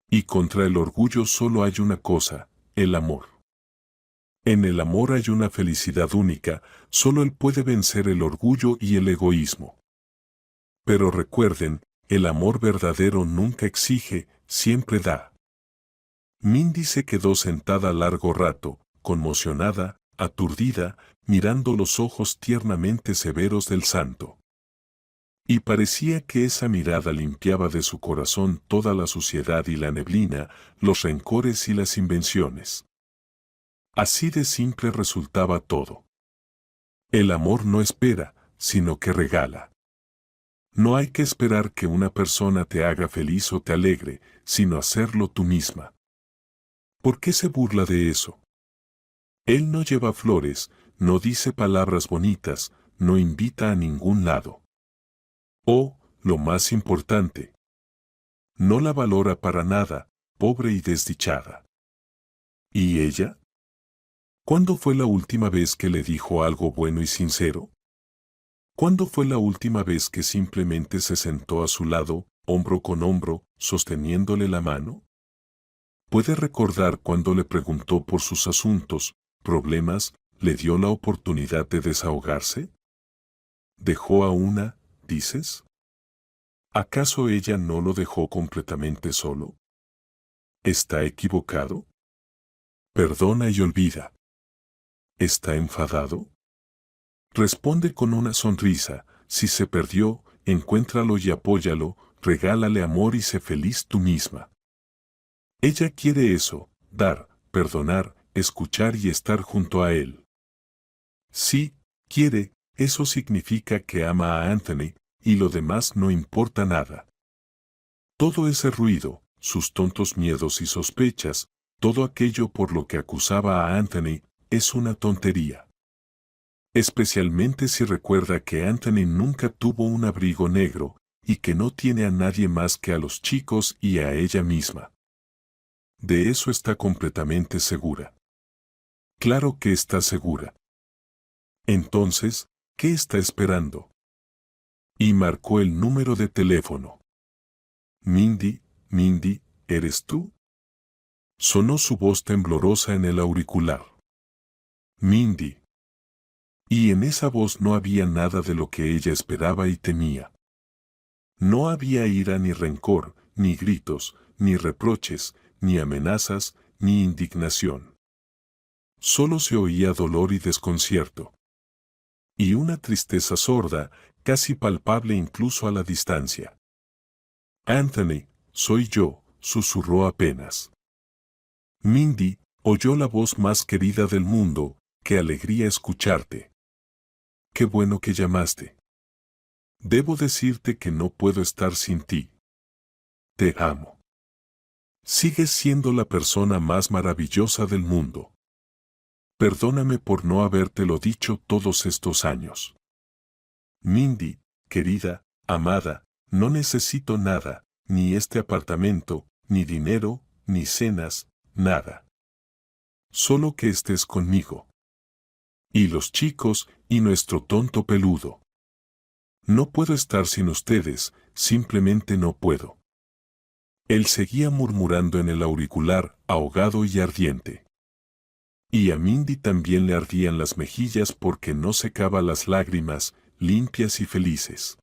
«Y contra el orgullo solo hay una cosa, el amor. En el amor hay una felicidad única, solo él puede vencer el orgullo y el egoísmo. Pero recuerden, el amor verdadero nunca exige, siempre da». Mindy se quedó sentada largo rato, conmocionada, aturdida, mirando los ojos tiernamente severos del santo. Y parecía que esa mirada limpiaba de su corazón toda la suciedad y la neblina, los rencores y las invenciones. Así de simple resultaba todo. El amor no espera, sino que regala. No hay que esperar que una persona te haga feliz o te alegre, sino hacerlo tú misma. ¿Por qué se burla de eso? Él no lleva flores, no dice palabras bonitas, no invita a ningún lado. O, lo más importante, no la valora para nada, pobre y desdichada. ¿Y ella? ¿Cuándo fue la última vez que le dijo algo bueno y sincero? ¿Cuándo fue la última vez que simplemente se sentó a su lado, hombro con hombro, sosteniéndole la mano? ¿Puede recordar cuando le preguntó por sus asuntos, problemas, le dio la oportunidad de desahogarse? ¿Dejó a una, dices? ¿Acaso ella no lo dejó completamente solo? ¿Está equivocado? Perdona y olvida. ¿Está enfadado? Responde con una sonrisa. Si se perdió, encuéntralo y apóyalo, regálale amor y sé feliz tú misma. Ella quiere eso, dar, perdonar, escuchar y estar junto a él. Sí, quiere, eso significa que ama a Anthony, y lo demás no importa nada. Todo ese ruido, sus tontos miedos y sospechas, todo aquello por lo que acusaba a Anthony, es una tontería. Especialmente si recuerda que Anthony nunca tuvo un abrigo negro, y que no tiene a nadie más que a los chicos y a ella misma. De eso está completamente segura. Claro que está segura. Entonces, ¿qué está esperando? Y marcó el número de teléfono. Mindy, Mindy, ¿eres tú? Sonó su voz temblorosa en el auricular. Mindy. Y en esa voz no había nada de lo que ella esperaba y temía. No había ira ni rencor, ni gritos, ni reproches, ni amenazas, ni indignación. Solo se oía dolor y desconcierto. Y una tristeza sorda, casi palpable incluso a la distancia. Anthony, soy yo, susurró apenas. Mindy, oyó la voz más querida del mundo, qué alegría escucharte. Qué bueno que llamaste. Debo decirte que no puedo estar sin ti. Te amo. Sigues siendo la persona más maravillosa del mundo. Perdóname por no habértelo dicho todos estos años. Mindy, querida, amada, no necesito nada, ni este apartamento, ni dinero, ni cenas, nada. Solo que estés conmigo. Y los chicos, y nuestro tonto peludo. No puedo estar sin ustedes, simplemente no puedo. Él seguía murmurando en el auricular, ahogado y ardiente. Y a Mindy también le ardían las mejillas porque no secaba las lágrimas, limpias y felices.